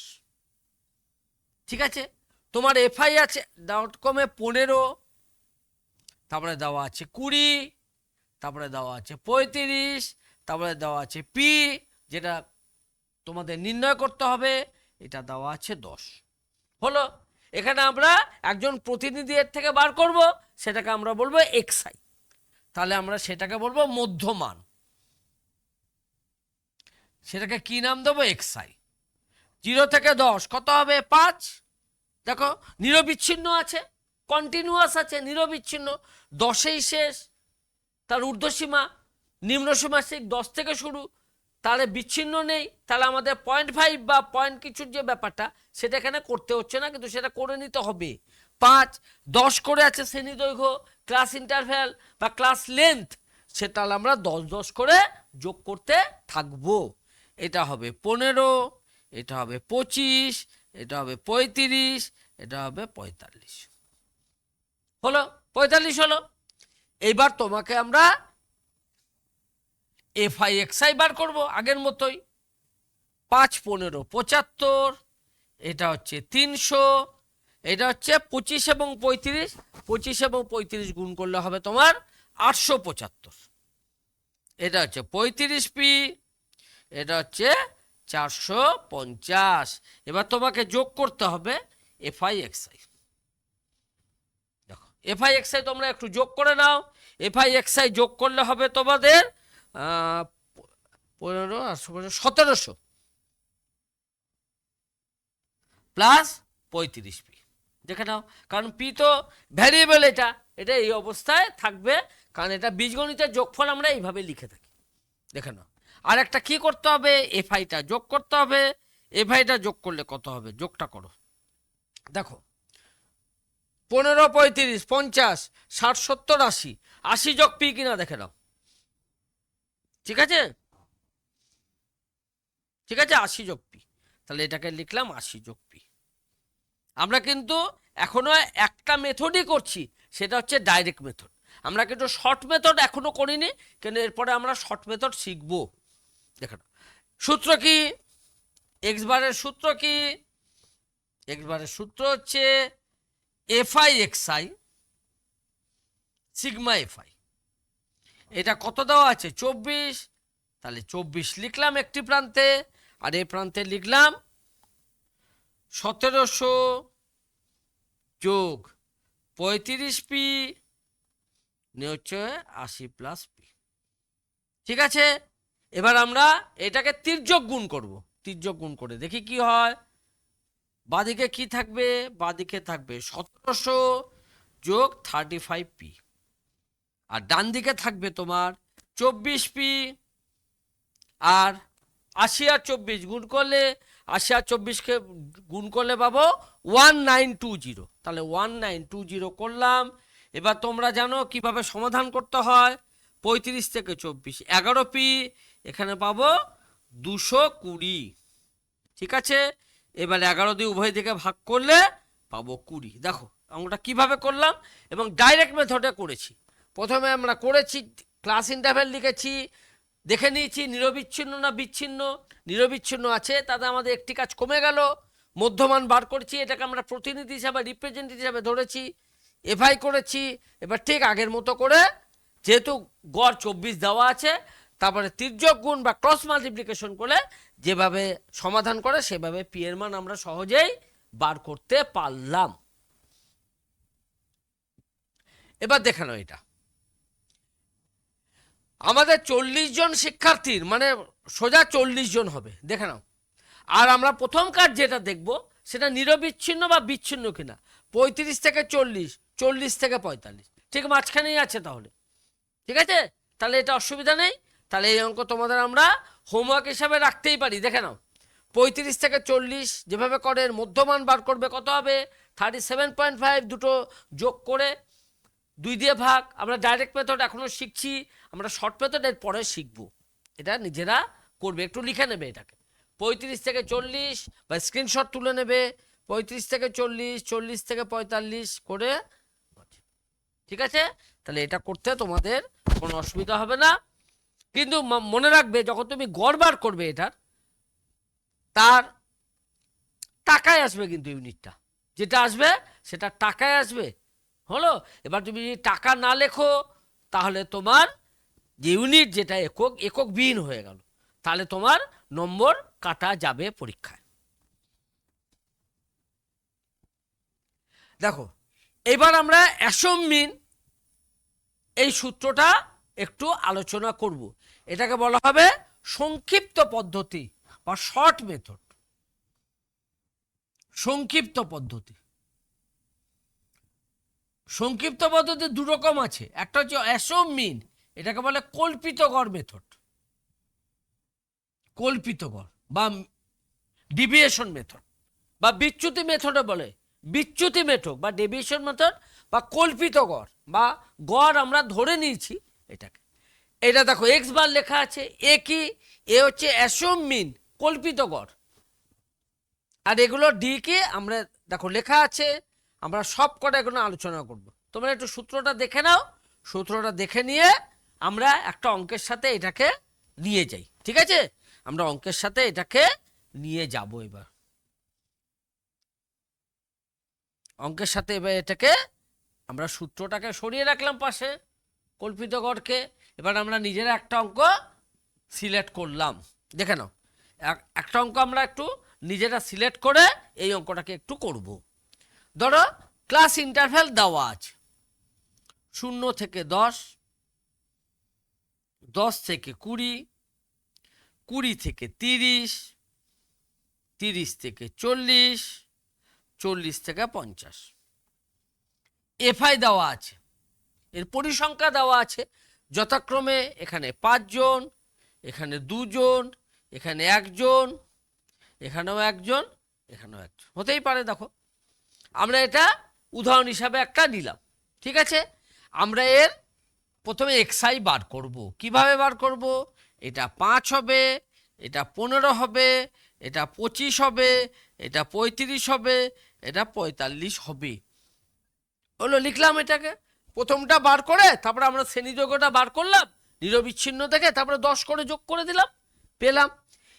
ঠিক আছে, তোমার এফআই আছে .com-এ 15, তারপরে দেওয়া আছে 20, তারপরে দেওয়া আছে 35, তারপরে দেওয়া আছে পি যেটা তোমাদের নির্ণয় করতে হবে, এটা দেওয়া আছে 10। হলো, এখানে আমরা একজন প্রতিনিধি এর থেকে বার করব, সেটাকে আমরা বলবো এক্সআই। তাহলে আমরা সেটাকে বলবো মধ্যমান, সেটাকে কি নাম দেবো? এক্সআই। 0 থেকে 10 কত হবে? 5। দেখো, নিরবিচ্ছিন্ন আছে, কন্টিনিউয়াস আছে, নিরবিচ্ছিন্ন, 10এই শেষ, তার ঊর্ধ্বসীমা নিম্নসীমা 10 থেকে শুরু, তাহলে বিচ্ছিন্ন নেই, তাহলে আমাদের 0.5 বা পয়েন্ট কিছুর যে ব্যাপারটা সেটা এখানে করতে হচ্ছে না, কিন্তু সেটা করে নিতে হবে। 5 10 করে আছে শ্রেণী দৈর্ঘ্য, ক্লাস ইন্টারভ্যাল বা ক্লাস লেন্থ, সেটা আমরা 10 10 করে যোগ করতে থাকবো। এটা হবে 15, এটা হবে 25, এটা হবে 35, এটা হবে 45। হলো 45 হলো। এইবার তোমাকে আমরা এফআই এক্সআই বার করবো আগের মতোই। 5 15 75, এটা হচ্ছে 300, এটা হচ্ছে 25 এবং 35, 25 এবং 35 গুণ করলে হবে তোমার 875। এটা হচ্ছে 35 পি, এটা হচ্ছে 450। এবার তোমাকে যোগ করতে হবে এফআই এক্সআই। দেখো এফআই এক্সআই তোমরা একটু যোগ করে নাও। এফআই এক্সআই যোগ করলে হবে তোমাদের 15 1700 প্লাস 35 পি। দেখে নাও, কারণ পি তো ভ্যারিয়েবল, এটা এটা এই অবস্থায় থাকবে, কারণ এটা বীজগণিতের যোগফল আমরা এইভাবে লিখে থাকি। দেখে নাও, আর একটা কি করতে হবে, এফআইটা যোগ করতে হবে। এফআইটা যোগ করলে কত হবে, যোগটা করো। দেখো 15 35 50 60 70 80, 80 যোগ পি কিনা দেখে নাও। ঠিক আছে, ঠিক আছে, 80 যোগ পি, তাহলে এটাকে লিখলাম 80 যোগ পি। আমরা কিন্তু এখনো একটা মেথডই করছি, সেটা হচ্ছে ডাইরেক্ট মেথড। আমরা কিন্তু শর্ট মেথড এখনো করিনি, কিন্তু এরপরে আমরা শর্ট মেথড শিখব। দেখুন সূত্র কি, এক্স বারের সূত্র কি, এক্স বারের সূত্র হচ্ছে এফআই এক্সআই সিগমা এফআই। এটা কত দেওয়া আছে 24, তাহলে 24 লিখলাম একটি প্রান্তে, আর এই প্রান্তে লিখলাম 1700 যোগ 35 পি হচ্ছে 80 প্লাস পি। ঠিক আছে, এবার আমরা এটাকে তির্যক গুণ করব। তির্যক গুণ করে দেখি কি হয়। বাদিকে কি থাকবে, বাদিকে থাকবে 1700 যোগ 35 পি, আর ডান দিকে থাকবে তোমার 24 পি, আর 80 আর 24 গুণ করলে 80 আর 24কে গুণ করলে পাবো 1920। তাহলে 1920 করলাম। এবার তোমরা জানো কিভাবে সমাধান করতে হয়। 35 থেকে 24 11 পি, এখানে পাবো 220। ঠিক আছে, এবার 11 দিয়ে উভয় দিকে ভাগ করলে পাবো 20। দেখো আমরা কিভাবে করলাম, এবং ডাইরেক্ট মেথডে করেছি। প্রথমে আমরা করেছি ক্লাস ইন্টারভ্যাল লিখেছি, দেখে নিয়েছি নিরবিচ্ছিন্ন না বিচ্ছিন্ন, নিরবিচ্ছিন্ন আছে, তাতে আমাদের একটি কাজ কমে গেল। মধ্যমান বার করেছি, এটাকে আমরা প্রতিনিধি হিসাবে রিপ্রেজেন্টেটিভ হিসাবে ধরেছি, এফআই করেছি। এবার ঠিক আগের মতো করে, যেহেতু গড় 24 দেওয়া আছে, তারপরে তির্যক গুণ বা ক্রস মাল্টিপ্লিকেশন করে যেভাবে সমাধান করে সেভাবে পি এর মান আমরা সহজেই বার করতে পারলাম। এবার দেখে নাও, এটা আমাদের 40 জন শিক্ষার্থীর মানে সোজা 40 জন হবে। দেখে নাও, আর আমরা প্রথম কাজ যেটা দেখব সেটা নিরবিচ্ছিন্ন বা বিচ্ছিন্ন কিনা। 35 থেকে 40, 40 থেকে 45, ঠিক মাঝখানেই আছে তাহলে। ঠিক আছে, তাহলে এটা অসুবিধা নেই। তাহলে এই অঙ্ক তোমাদের আমরা হোমওয়ার্ক হিসাবে রাখতেই পারি। দেখে নাও, 35 থেকে 40 যেভাবে করে এর মধ্যমান বার করবে কত হবে 37.5, দুটো যোগ করে 2 দিয়ে ভাগ। আমরা ডাইরেক্ট মেথড এখনো শিখছি, আমরা শর্ট মেথড এর পরে শিখবো। এটা নিজেরা করবে, একটু লিখে নেবে এটাকে। 35 থেকে 40 বা স্ক্রিনশট তুলে নেবে, 35 থেকে 40, 40 থেকে 45 করে। ঠিক আছে, তাহলে এটা করতে তোমাদের কোনো অসুবিধা হবে না। কিন্তু মনে রাখবে, যখন তুমি গড় বার করবে এটার, তার টাকায় আসবে, কিন্তু ইউনিটটা যেটা আসবে সেটা টাকায় আসবে। হলো, এবার তুমি যদি টাকা না লেখো তাহলে তোমার যে ইউনিট যেটা একক, একক বিহীন হয়ে গেল, তাহলে তোমার নম্বর কাটা যাবে পরীক্ষায়। দেখো এবার আমরা অ্যাসম্বিন এই সূত্রটা একটু আলোচনা করব। এটাকে বলা হবে সংক্ষিপ্ত পদ্ধতি বা শর্ট মেথড। সংক্ষিপ্ত পদ্ধতি, সংক্ষিপ্ত পদ্ধতি দু রকম আছে। একটা হচ্ছে অ্যাসম্বিন, এটাকে বলে কল্পিত গড় মেথড। কল্পিত গড় বা ডিভিয়েশন মেথড বা বিচ্যুতি মেথডে বলে, বিচ্যুতি মেথড বা ডেভিয়েশন মেথড বা কল্পিত গড় বা গড় আমরা ধরে নিয়েছি এটাকে। এটা দেখো এক্স বার লেখা আছে, এ কি, এ হচ্ছে অ্যাসিউম মিন কল্পিত গড়, আর এগুলো ডি কি আমরা দেখো লেখা আছে, আমরা সব কটা এগুলো আলোচনা করব। তোমরা একটু সূত্রটা দেখে নাও, সূত্রটা দেখে নিয়ে আমরা একটা অঙ্কের সাথে এটাকে নিয়ে যাই, ঠিক আছে? আমরা অঙ্কের সাথে এটাকে নিয়ে যাব। এবার অঙ্কের সাথে এবার এটাকে আমরা সূত্রটাকে সরিয়ে রাখলাম পাশে, কল্পিত গড়কে। এবার আমরা নিজেরা একটা অঙ্ক সিলেক্ট করলাম, দেখে নাও একটা অঙ্ক আমরা একটু নিজেরা সিলেক্ট করে এই অঙ্কটাকে একটু করব। ধরো ক্লাস ইন্টারভ্যাল দেওয়া আছে 0 থেকে 10, 10 থেকে 20, 20 থেকে 30, 30 থেকে 40, 40 থেকে 50। এফআই দেওয়া আছে, এর পরিসংখ্যা দেওয়া আছে যথাক্রমে এখানে 5 জন, এখানে 2 জন, এখানে 1 জন, এখানেও 1 জন, এখানেও 1 জন, হতেই পারে। দেখো আমরা এটা উদাহরণ হিসাবে একটা নিলাম, ঠিক আছে? আমরা এর প্রথমে এক্সআই বার করব। কিভাবে বার করব? এটা 5 হবে, এটা 15 হবে, এটা 25 হবে, এটা 35 হবে, এটা 45 হবে। হলো, লিখলাম এটাকে। প্রথমটা বার করে তারপরে আমরা শ্রেণীযোগ্যটা বার করলাম নিরবিচ্ছিন্ন থেকে, তারপরে 10 করে যোগ করে দিলাম, পেলাম।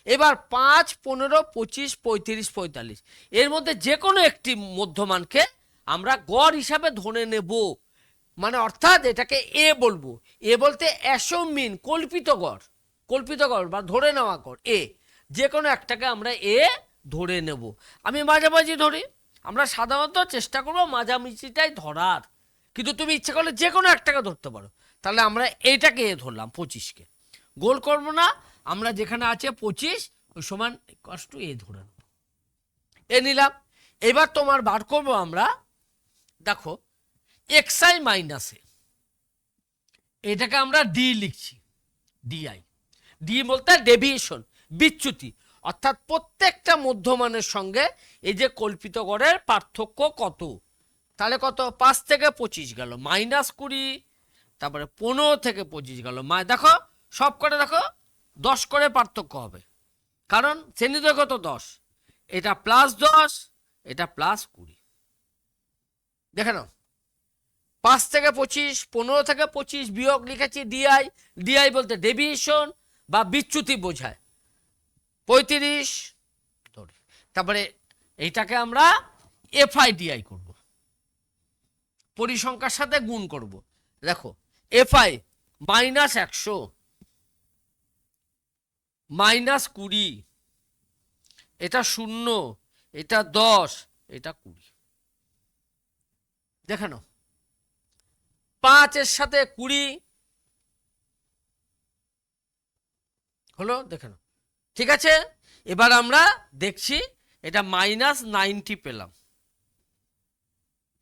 এবার 5, 15, 25, 35, 45 এর মধ্যে যে কোনো একটি মধ্যমানকে আমরা গড় হিসাবে ধরে নেব, মানে অর্থাৎ এটাকে এ বলবো। এ বলতে অ্যাসিউম মিন কল্পিত গড়, কল্পিত গড় বা ধরে নেওয়া গড় এ, যে কোনো একটাকে আমরা এ ধরে নেব। আমি মাঝামাঝি ধরি, আমরা সাধারণত চেষ্টা করবো মাঝামাঝিটাই ধরার, কিন্তু তুমি ইচ্ছে করলে যে কোনো একটাকে ধরতে পারো। তাহলে আমরা এইটাকে এ ধরলাম, 25কে গোল করবো না, আমরা যেখানে আছে 25 ওই সমান কষ্ট এ ধরে নেব, এ নিলাম। এবার তোমার বার করবো আমরা, দেখো এক্সআই মাইনাস এ, এটাকে আমরা ডি লিখছি, ডিআই। ডি বলতে ডেভিয়েশন, বিচ্যুতি, অর্থাৎ প্রত্যেকটা মধ্যমানের সঙ্গে এই যে কল্পিত গড়ের পার্থক্য কত। তাহলে কত? 5 থেকে 25 গেল -20, তারপরে 15 থেকে 25 গেল দেখো সব করে দেখো 10 করে পার্থক্য হবে, কারণ শ্রেণীতে কত 10, এটা +10, এটা +20। দেখে নাও 5 থেকে 25, 15 থেকে 25 বিয়োগ লিখেছি ডিআই, ডিআই বলতে ডেভিয়েশন বা বিচ্যুতি বোঝায়, 35 ধরে। তারপরে এইটাকে আমরা এফআই ডিআই করব, পরিসংখ্যার সাথে গুণ করব। দেখো এফআই -100, -20, এটা 0, এটা 10, এটা 20। দেখে নাও 5 এর সাথে 20 হলো, দেখে নাও, ঠিক আছে? এবার আমরা দেখছি এটা -90 পেলাম,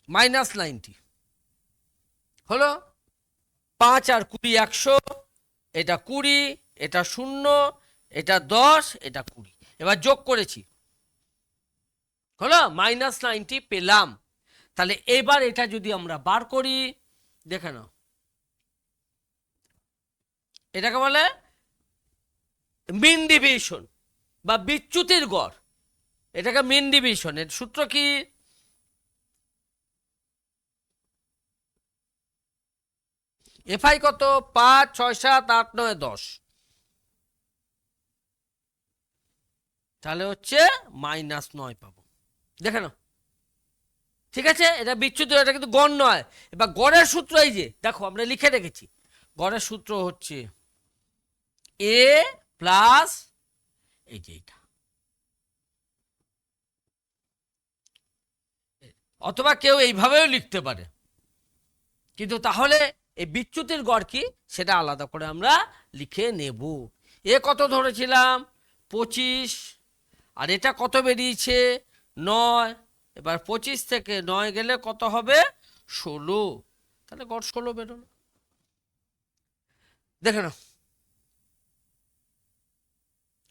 -90 হলো। 5 আর 20 100, এটা 20, এটা 0, এটা 10, এটা 20। এবার যোগ করেছি, হলো -90 পেলাম। তাহলে এবার এটা যদি আমরা বার করি, দেখে নাও এটাকে বলে মিন ডিভিশন বা বিচ্যুতির গড়, এটাকে মিন ডিভিশন। এর সূত্র কি? এফআই কত? 5, 6, 7, 8, 9, 10, তাহলে হচ্ছে -9 পাবো। দেখে নাও, ঠিক আছে? এটা বিচ্যুতি, এটা কিন্তু গড় নয়। এবার গড়ের সূত্র এই যে দেখো আমরা লিখে রেখেছি, গড়ের সূত্র হচ্ছে এ প্লাস এই যে এটা, অথবা কেউ এইভাবেও লিখতে পারে, কিন্তু তাহলে এই বিচ্যুতির গড় কি সেটা আলাদা করে আমরা লিখে নেব। এ কত ধরেছিলাম? 25, আর এটা কত বেরিয়েছে? 9। এবার 25 থেকে 9 গেলে কত হবে? 16। তাহলে গড় 16 বেরোলো। দেখে নাও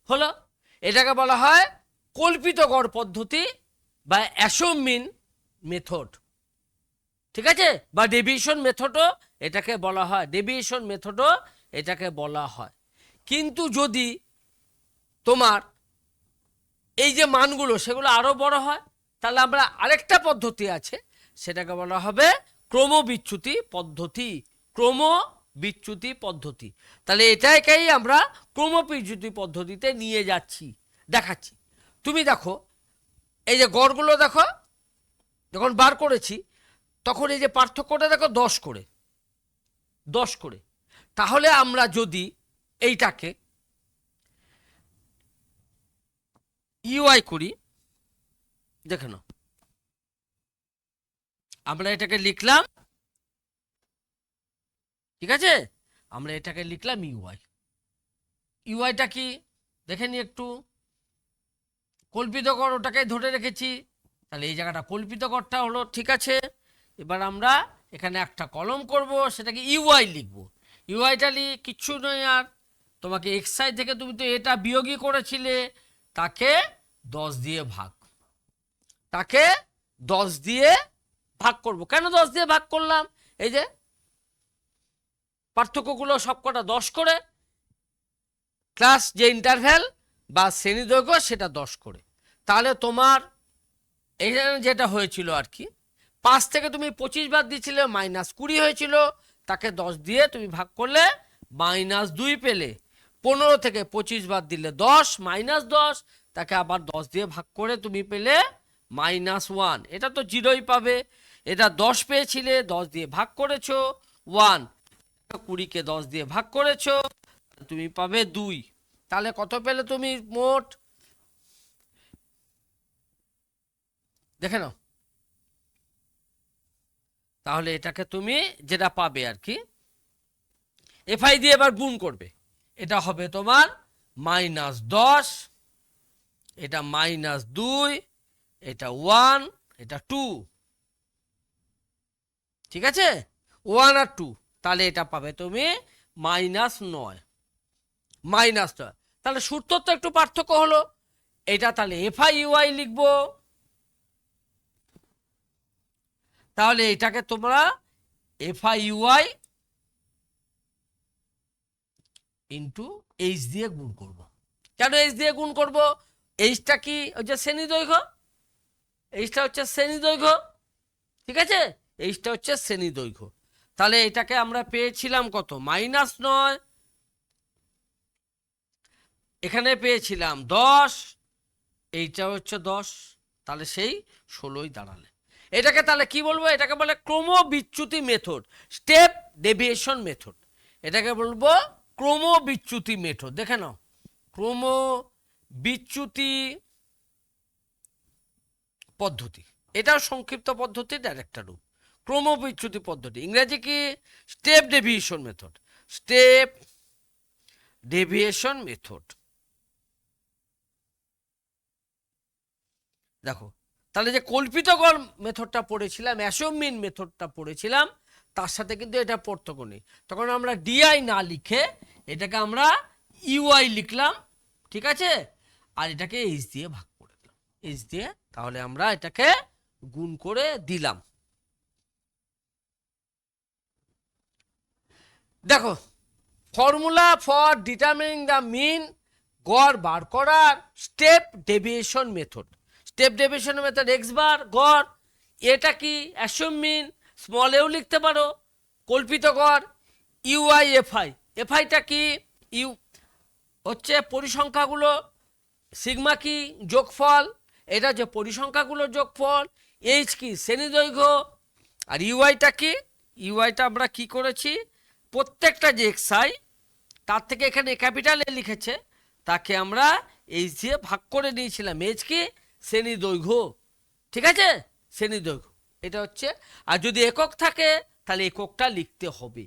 হলো, এটাকে বলা হয় কল্পিত গড় পদ্ধতি বা অ্যাসম্পশন মেথড, ঠিক আছে, বা ডেভিয়েশন মেথডও এটাকে বলা হয়, ডেভিয়েশন মেথডও এটাকে বলা হয়। কিন্তু যদি তোমার এই যে মানগুলো সেগুলো আরো বড় হয়, তাহলে আমরা আরেকটা পদ্ধতি আছে, সেটাকে বলা হবে ক্রমবিচ্যুতি পদ্ধতি, ক্রমবিচ্যুতি পদ্ধতি। তাহলে এটাকেই আমরা ক্রমবিচ্যুতি পদ্ধতিতে নিয়ে যাচ্ছি, দেখাচ্ছি। তুমি দেখো এই যে গড়গুলো দেখো, যখন বার করেছি তখন এই যে পার্থক্যটা দেখো 10 করে, 10 করে। তাহলে আমরা যদি এইটাকে ইউআই করি, দেখে নাও, আমরা এটাকে লিখলাম, ঠিক আছে, আমরা এটাকে লিখলাম ইউআই। ইউআইটা কি দেখে নি একটু, কল্পিত গড় ওটাকে ধরে রেখেছি, তাহলে এই জায়গাটা কল্পিত গড়টা হলো, ঠিক আছে। এবার আমরা এখানে একটা কলম করব, সেটাকে ইউআই লিখবো। ইউআইটা কিচ্ছু নয় আর, তোমাকে এক্সাই থেকে তুমি তো এটা বিয়োগই করেছিলে, তাকে 10 দিয়ে ভাগ, তাকে 10 দিয়ে ভাগ করব। কেন 10 দিয়ে ভাগ করলাম? এই যে পার্থক্যগুলো সবকটা 10 করে, ক্লাস যে ইন্টারভ্যাল বা শ্রেণী দৈর্ঘ্য সেটা 10 করে। তাহলে তোমার এখানে যেটা হয়েছিল আর কি, 5 থেকে তুমি 25 বাদ দিয়েছিলে, -20 হয়েছিল, তাকে 10 দিয়ে তুমি ভাগ করলে -2 পেলে। 15 থেকে 25 বাদ দিলে 10, -10, তাকে আবার 10 দিয়ে ভাগ করে তুমি পেলে -1। এটা তো 0ই পাবে। এটা 10 পেয়েছিলে, 10 দিয়ে ভাগ করেছো 1, 20কে 10 দিয়ে ভাগ করেছো, তুমি পাবে 2। তাহলে কত পেলে তুমি মোট? দেখে নাও, তাহলে এটাকে তুমি যেটা পাবে আর কি, এফআই দিয়ে এবার গুণ করবে, এটা হবে তোমার -10, এটা -2, এটা 1, এটা 2, ঠিক আছে, 1 আর 2, তাহলে এটা পাবে তুমি -9, -9। তাহলে সূত্র তো একটু পার্থক্য হলো, এটা তাহলে এফআই ইউআই লিখবো, তাহলে এটাকে তোমরা এফআই ইউআই ইন্টু এইচ দিয়ে গুণ করব। কেন এইচ দিয়ে গুণ করব? এইচটা কি, ওই যে শ্রেণী দৈর্ঘ্য, এইচটা হচ্ছে শ্রেণী দৈর্ঘ্য, ঠিক আছে, এইচটা হচ্ছে শ্রেণী দৈর্ঘ্য। তাহলে এটাকে আমরা পেয়েছিলাম কত, -9, এখানে পেয়েছিলাম 10, এইটা হচ্ছে 10, তাহলে সেই 16ই দাঁড়ালে। এটাকে তাহলে কি বলবো? এটাকে বলে ক্রমবিচ্যুতি মেথড, স্টেপ ডেভিয়েশন মেথড। এটাকে বলবো ক্রমবিচ্যুতি মেথড। দেখে নাও, ক্রমবিচ্যুতি পদ্ধতি, এটাও সংক্ষিপ্ত পদ্ধতির আরেকটা রূপ, ক্রমবিচ্যুতি পদ্ধতি। ইংরেজি কি? Step deviation method, step deviation method. দেখো, তাহলে যে কল্পিত গড় মেথডটা পড়েছিলাম, অ্যাসম্পশন মেথডটা পড়েছিলাম, তার সাথে কিন্তু এটা পার্থক্য নেই। তখন আমরা ডিআই না লিখে এটাকে আমরা ইউআই লিখলাম, ঠিক আছে, আর এটাকে এইচ দিয়ে ভাগ করে দিলাম, এইচ দিয়ে, তাহলে আমরা এটাকে গুণ করে দিলাম। দেখো, formula for determining the mean, গড় বার করার step deviation method. Step deviation method X bar গড়, এটা কি অ্যাসম্পশন, স্মল এও লিখতে পারো, কল্পিত গড় ইউআই এফআই। এফআইটা কি? ইউ হচ্ছে পরিসংখ্যাগুলো, সিগমা কি যোগফল, এটা হচ্ছে পরিসংখ্যাগুলোর যোগফল, এইচ কি শ্রেণী দৈর্ঘ্য, আর ইউআইটা কি? ইউআইটা আমরা কি করেছি, প্রত্যেকটা যে এক্সআই তার থেকে এখানে ক্যাপিটাল এ লিখেছে, তাকে আমরা এইচ দিয়ে ভাগ করে নিয়েছিলাম। এইচ কি শ্রেণী দৈর্ঘ্য, ঠিক আছে, শ্রেণী দৈর্ঘ্য এটা হচ্ছে। আর যদি একক থাকে তাহলে এককটা লিখতে হবে।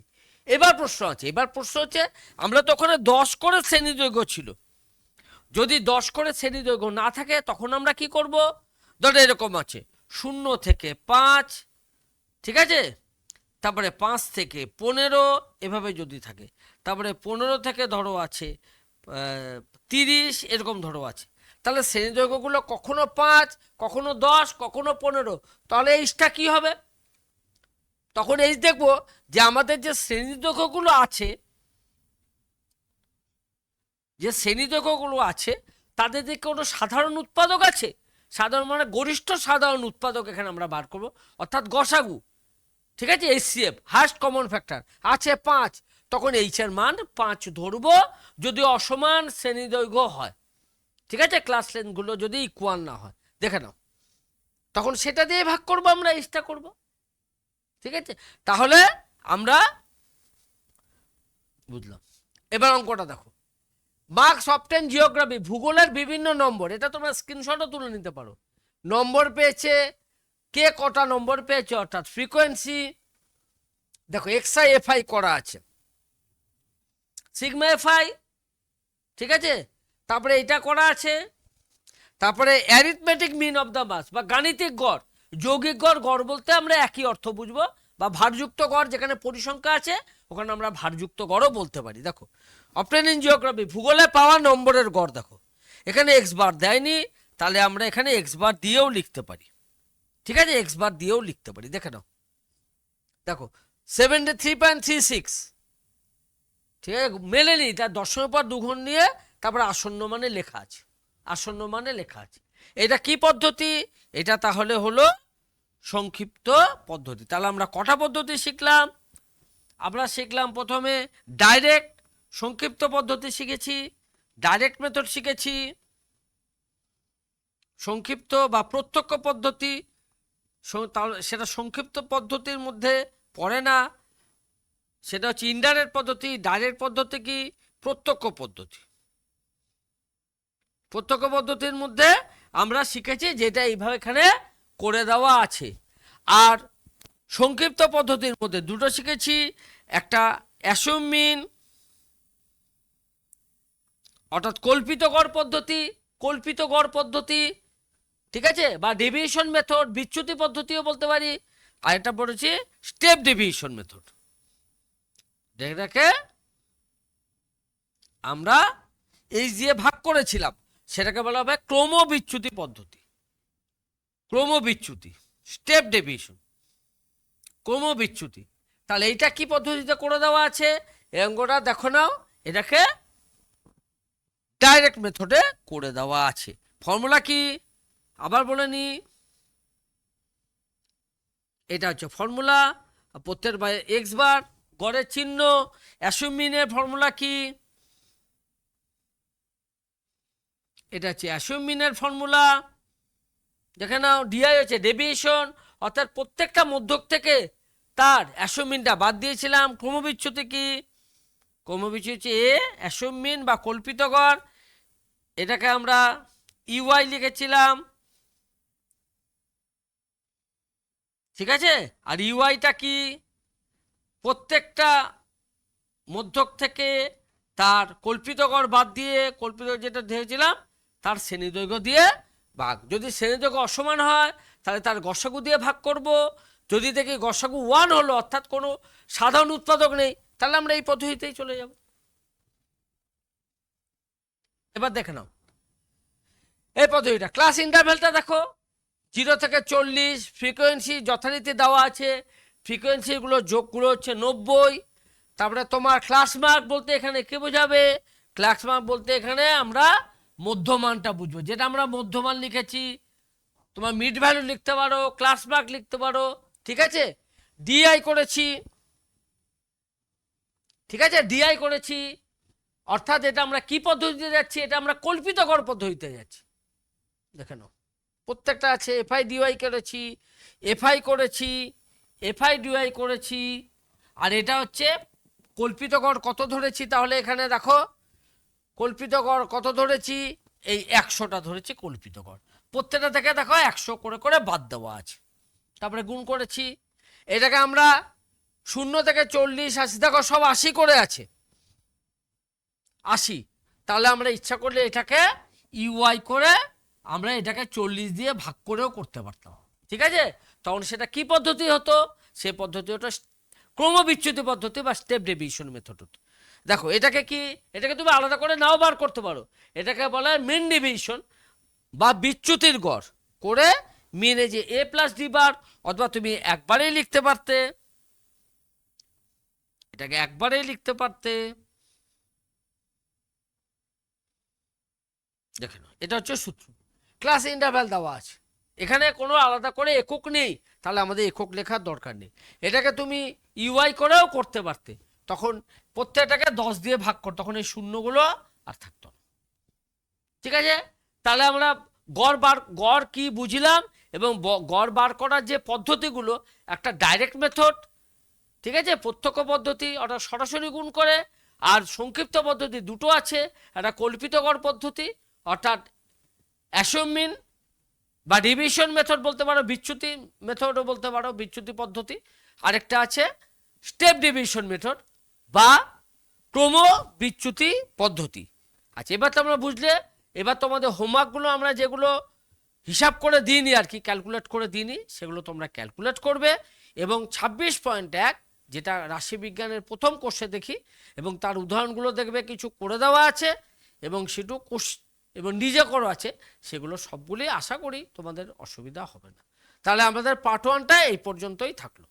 এবার প্রশ্ন আছে, এবার প্রশ্ন হচ্ছে, আমরা তো ওখানে 10 করে শ্রেণী দৈর্ঘ্য ছিল, যদি 10 করে শ্রেণী দৈর্ঘ্য না থাকে তখন আমরা কি করব? ধরো এরকম আছে 0 থেকে 5, ঠিক আছে, তারপরে 5 থেকে 15, এভাবে যদি থাকে, তারপরে 15 থেকে ধরো আছে 30 এরকম ধরো আছে, তাহলে শ্রেণী দৈর্ঘ্যগুলো কখনো 5, কখনো 10, কখনো 15, তাহলে এইচটা কি হবে? তখন এইচ দেখবো যে আমাদের যে শ্রেণী দৈর্ঘ্যগুলো আছে, যে শ্রেণী দৈর্ঘ্যগুলো আছে তাদের দিকে কোনো সাধারণ উৎপাদক আছে, সাধারণ মানে গরিষ্ঠ সাধারণ উৎপাদক এখানে আমরা বার করব, অর্থাৎ গসাগু। ঠিক আছে, এইচসিএফ হায়েস্ট কমন ফ্যাক্টর আছে 5, তখন এইচের মান 5 ধরবো যদি অসমান শ্রেণী দৈর্ঘ্য হয়। ঠিক আছে, ক্লাস লেন্থগুলো যদি ইকুয়াল না হয়, দেখে নাও, তখন সেটা দিয়ে ভাগ করবো আমরা, এইচটা করব। ঠিক আছে, তাহলে আমরা বুঝলাম। এবার অঙ্কটা দেখো, মার্কস অবটেন জিওগ্রাফি, ভূগোলের বিভিন্ন নম্বর, এটা তোমরা স্ক্রিনশটও তুলে নিতে পারো। নম্বর পেয়েছে, কে কটা নম্বর পেয়েছে, অর্থাৎ ফ্রিকোয়েন্সি দেখো এক্সআই এফআই করা আছে, সিগমা এফআই। ঠিক আছে, তারপরে এটা করা আছে, তারপরে অ্যারিথমেটিক মিন অফ দ্য মাস বা গাণিতিক গড়, যৌগিক গড়, গড় বলতে আমরা একই অর্থ বুঝবো, বা ভারযুক্ত গড়, যেখানে পরিসংখ্যা আছে ওখানে আমরা ভারযুক্ত গড়ও বলতে পারি। দেখো অবটেন ইন জিওগ্রাফি, ভূগোলে পাওয়া নম্বরের গড়, দেখো এখানে এক্স বার দেয়নি, তাহলে আমরা এখানে এক্স বার দিয়েও লিখতে পারি। ঠিক আছে, এক্স বার দিয়েও লিখতে পারি, দেখে নাও। দেখো 73.36, ঠিক আছে, মেলেনি, তার দশমের পর 2 ঘর নিয়ে তারপরে আসন্ন মানে লেখা আছে, আসন্ন মানে লেখা আছে। এটা কি পদ্ধতি? এটা তাহলে হলো সংক্ষিপ্ত পদ্ধতি। তাহলে আমরা কটা পদ্ধতি শিখলাম? আমরা শিখলাম প্রথমে ডাইরেক্ট সংক্ষিপ্ত পদ্ধতি শিখেছি, ডাইরেক্ট মেথড শিখেছি, সংক্ষিপ্ত বা প্রত্যক্ষ পদ্ধতি, সেটা সংক্ষিপ্ত পদ্ধতির মধ্যে পড়ে না, সেটা হচ্ছে ইনডাইরেক্ট পদ্ধতি। ডাইরেক্ট পদ্ধতি কি? প্রত্যক্ষ পদ্ধতি। প্রত্যক্ষ পদ্ধতির মধ্যে আমরা শিখেছি যেটা এইভাবে এখানে করে দেওয়া আছে। আর সংক্ষিপ্ত পদ্ধতির মধ্যে দুটো শিখেছি, একটা অ্যাসিউম মিন অর্থাৎ কল্পিত গড় পদ্ধতি, কল্পিত গড় পদ্ধতি, ঠিক আছে, বা ডেভিয়েশন মেথড, বিচ্যুতি পদ্ধতিও বলতে পারি। আর এটা পড়েছি স্টেপ ডেভিয়েশন মেথড, যেটাকে আমরা এই দিয়ে ভাগ করেছিলাম সেটাকে বলা হবে ক্রমবিচ্যুতি পদ্ধতি। ক্রমবিচ্যুতি, স্টেপ ডেভিয়েশন, ক্রমবিচ্যুতি। তাহলে এইটা কি পদ্ধতিতে করে দেওয়া আছে? এই অঙ্কটা দেখো নাও, এটাকে ডাইরেক্ট মেথডে করে দেওয়া আছে। ফর্মুলা কি আবার বলে নি, এটা হচ্ছে ফর্মুলা, প্রত্যেক বার এক্স বার, গড়ের চিহ্ন। অ্যাসিউম মিনের ফর্মুলা কি? এটা হচ্ছে অ্যাসিউম মিনের ফর্মুলা, দেখে নাও। ডিআই হচ্ছে ডেভিয়েশন, অর্থাৎ প্রত্যেকটা মধ্যক থেকে তার অ্যাসিউম মিনটা বাদ দিয়েছিলাম। ক্রমবিচ্যুতি কি? ক্রমবিচ্যুতি হচ্ছে এ অ্যাসিউম মিন বা কল্পিত গড়, এটাকে আমরা ইউআই লিখেছিলাম। ঠিক আছে, আর ইউআইটা কি? প্রত্যেকটা মধ্যক থেকে তার কল্পিত গড় বাদ দিয়ে, কল্পিত যেটা ধরেছিলাম তার শ্রেণীদৈর্ঘ্য দিয়ে ভাগ। যদি শ্রেণীদৈর্ঘ্য অসমান হয় তাহলে তার গসাগু দিয়ে ভাগ করব। যদি দেখি গসাগু 1 হলো, অর্থাৎ কোনো সাধারণ উৎপাদক নেই, তাহলে আমরা এই পদ্ধতিতেই চলে যাব। এবার দেখে নাও এই পদ্ধতিটা। ক্লাস ইন্টারভ্যালটা দেখো, 0 থেকে 40, ফ্রিকোয়েন্সি যথারীতি দেওয়া আছে, ফ্রিকোয়েন্সিগুলো যোগগুলো হচ্ছে 90। তারপরে তোমার ক্লাস মার্ক বলতে এখানে কে বোঝাবে? ক্লাস মার্ক বলতে এখানে আমরা মধ্যমানটা বুঝবো, যেটা আমরা মধ্যমান লিখেছি। তোমার মিড ভ্যালু লিখতে পারো, ক্লাস মার্ক লিখতে পারো। ঠিক আছে, ডিআই করেছি, ঠিক আছে, ডিআই করেছি, অর্থাৎ এটা আমরা কি পদ্ধতিতে যাচ্ছি? এটা আমরা কল্পিত গড় পদ্ধতিতে যাচ্ছি। দেখে নাও প্রত্যেকটা আছে। এফআই ডিওয়াই করেছি, এফআই করেছি, এফআই ডিওয়াই করেছি। আর এটা হচ্ছে কল্পিত গড় কত ধরেছি? তাহলে এখানে দেখো কল্পিত গড় কত ধরেছি, এই 100টা ধরেছি কল্পিত গড়। প্রত্যেকটা থেকে দেখো 100 করে করে বাদ দেওয়া আছে, তারপরে গুণ করেছি। এটাকে আমরা 0 থেকে 40, 80, দেখো সব 80 করে আছে, 80। তাহলে আমরা ইচ্ছা করলে এটাকে ইউআই করে আমরা এটাকে 40 দিয়ে ভাগ করেও করতে পারতাম। ঠিক আছে, তখন সেটা কি পদ্ধতি হতো? সে পদ্ধতি হতো ক্রমবিচ্যুতি পদ্ধতি বা স্টেপ ডেভিয়েশন মেথড হতো। দেখো এটাকে তুমি আলাদা করে নাও বার করতে পারো। এটাকে বলা হয় মিন ডিভিশন বা বিচ্যুতির গড় করে মিনে যে এ প্লাস ডি বার, অথবা তুমি একবারেই লিখতে পারতে, এটাকে একবারেই লিখতে পারতে। দেখে নাও, এটা হচ্ছে সূত্র। ক্লাস ইন্টারভ্যাল দেওয়া আছে, এখানে কোনো আলাদা করে একক নেই, তাহলে আমাদের একক লেখার দরকার নেই। এটাকে তুমি ইউআই করেও করতে পারতে, তখন প্রত্যেকটাকে 10 দিয়ে ভাগ কর, তখন এই শূন্যগুলো আর থাকতো না। ঠিক আছে, তাহলে আমরা গড় কি বুঝলাম, এবং গড় বার করার যে পদ্ধতিগুলো, একটা ডাইরেক্ট মেথড, ঠিক আছে, প্রত্যক্ষ পদ্ধতি অর্থাৎ সরাসরি গুণ করে, আর সংক্ষিপ্ত পদ্ধতি দুটো আছে, একটা কল্পিত গড় পদ্ধতি অর্থাৎ অ্যাসিউমিন বা ডিভিশন মেথড বলতে পারো, বিচ্যুতি মেথডও বলতে পারো, বিচ্যুতি পদ্ধতি। আরেকটা আছে স্টেপ ডিভিশন মেথড বা ক্রম বিচ্যুতি পদ্ধতি। আচ্ছা, এবার তোমরা বুঝলে। এবার তোমাদের হোমওয়ার্কগুলো আমরা যেগুলো হিসাব করে দিইনি আর কি, ক্যালকুলেট করে দিইনি, সেগুলো তোমরা ক্যালকুলেট করবে। এবং 26.1 যেটা রাশিবিজ্ঞানের প্রথম কোর্সে দেখি, এবং তার উদাহরণগুলো দেখবে কিছু করে দেওয়া আছে, এবং সেটু কোর্স এবং নিজে করো আছে, সেগুলো সবগুলি আশা করি তোমাদের অসুবিধা হবে না। তাহলে আমাদের পার্ট 1টা এই পর্যন্তই থাকলো।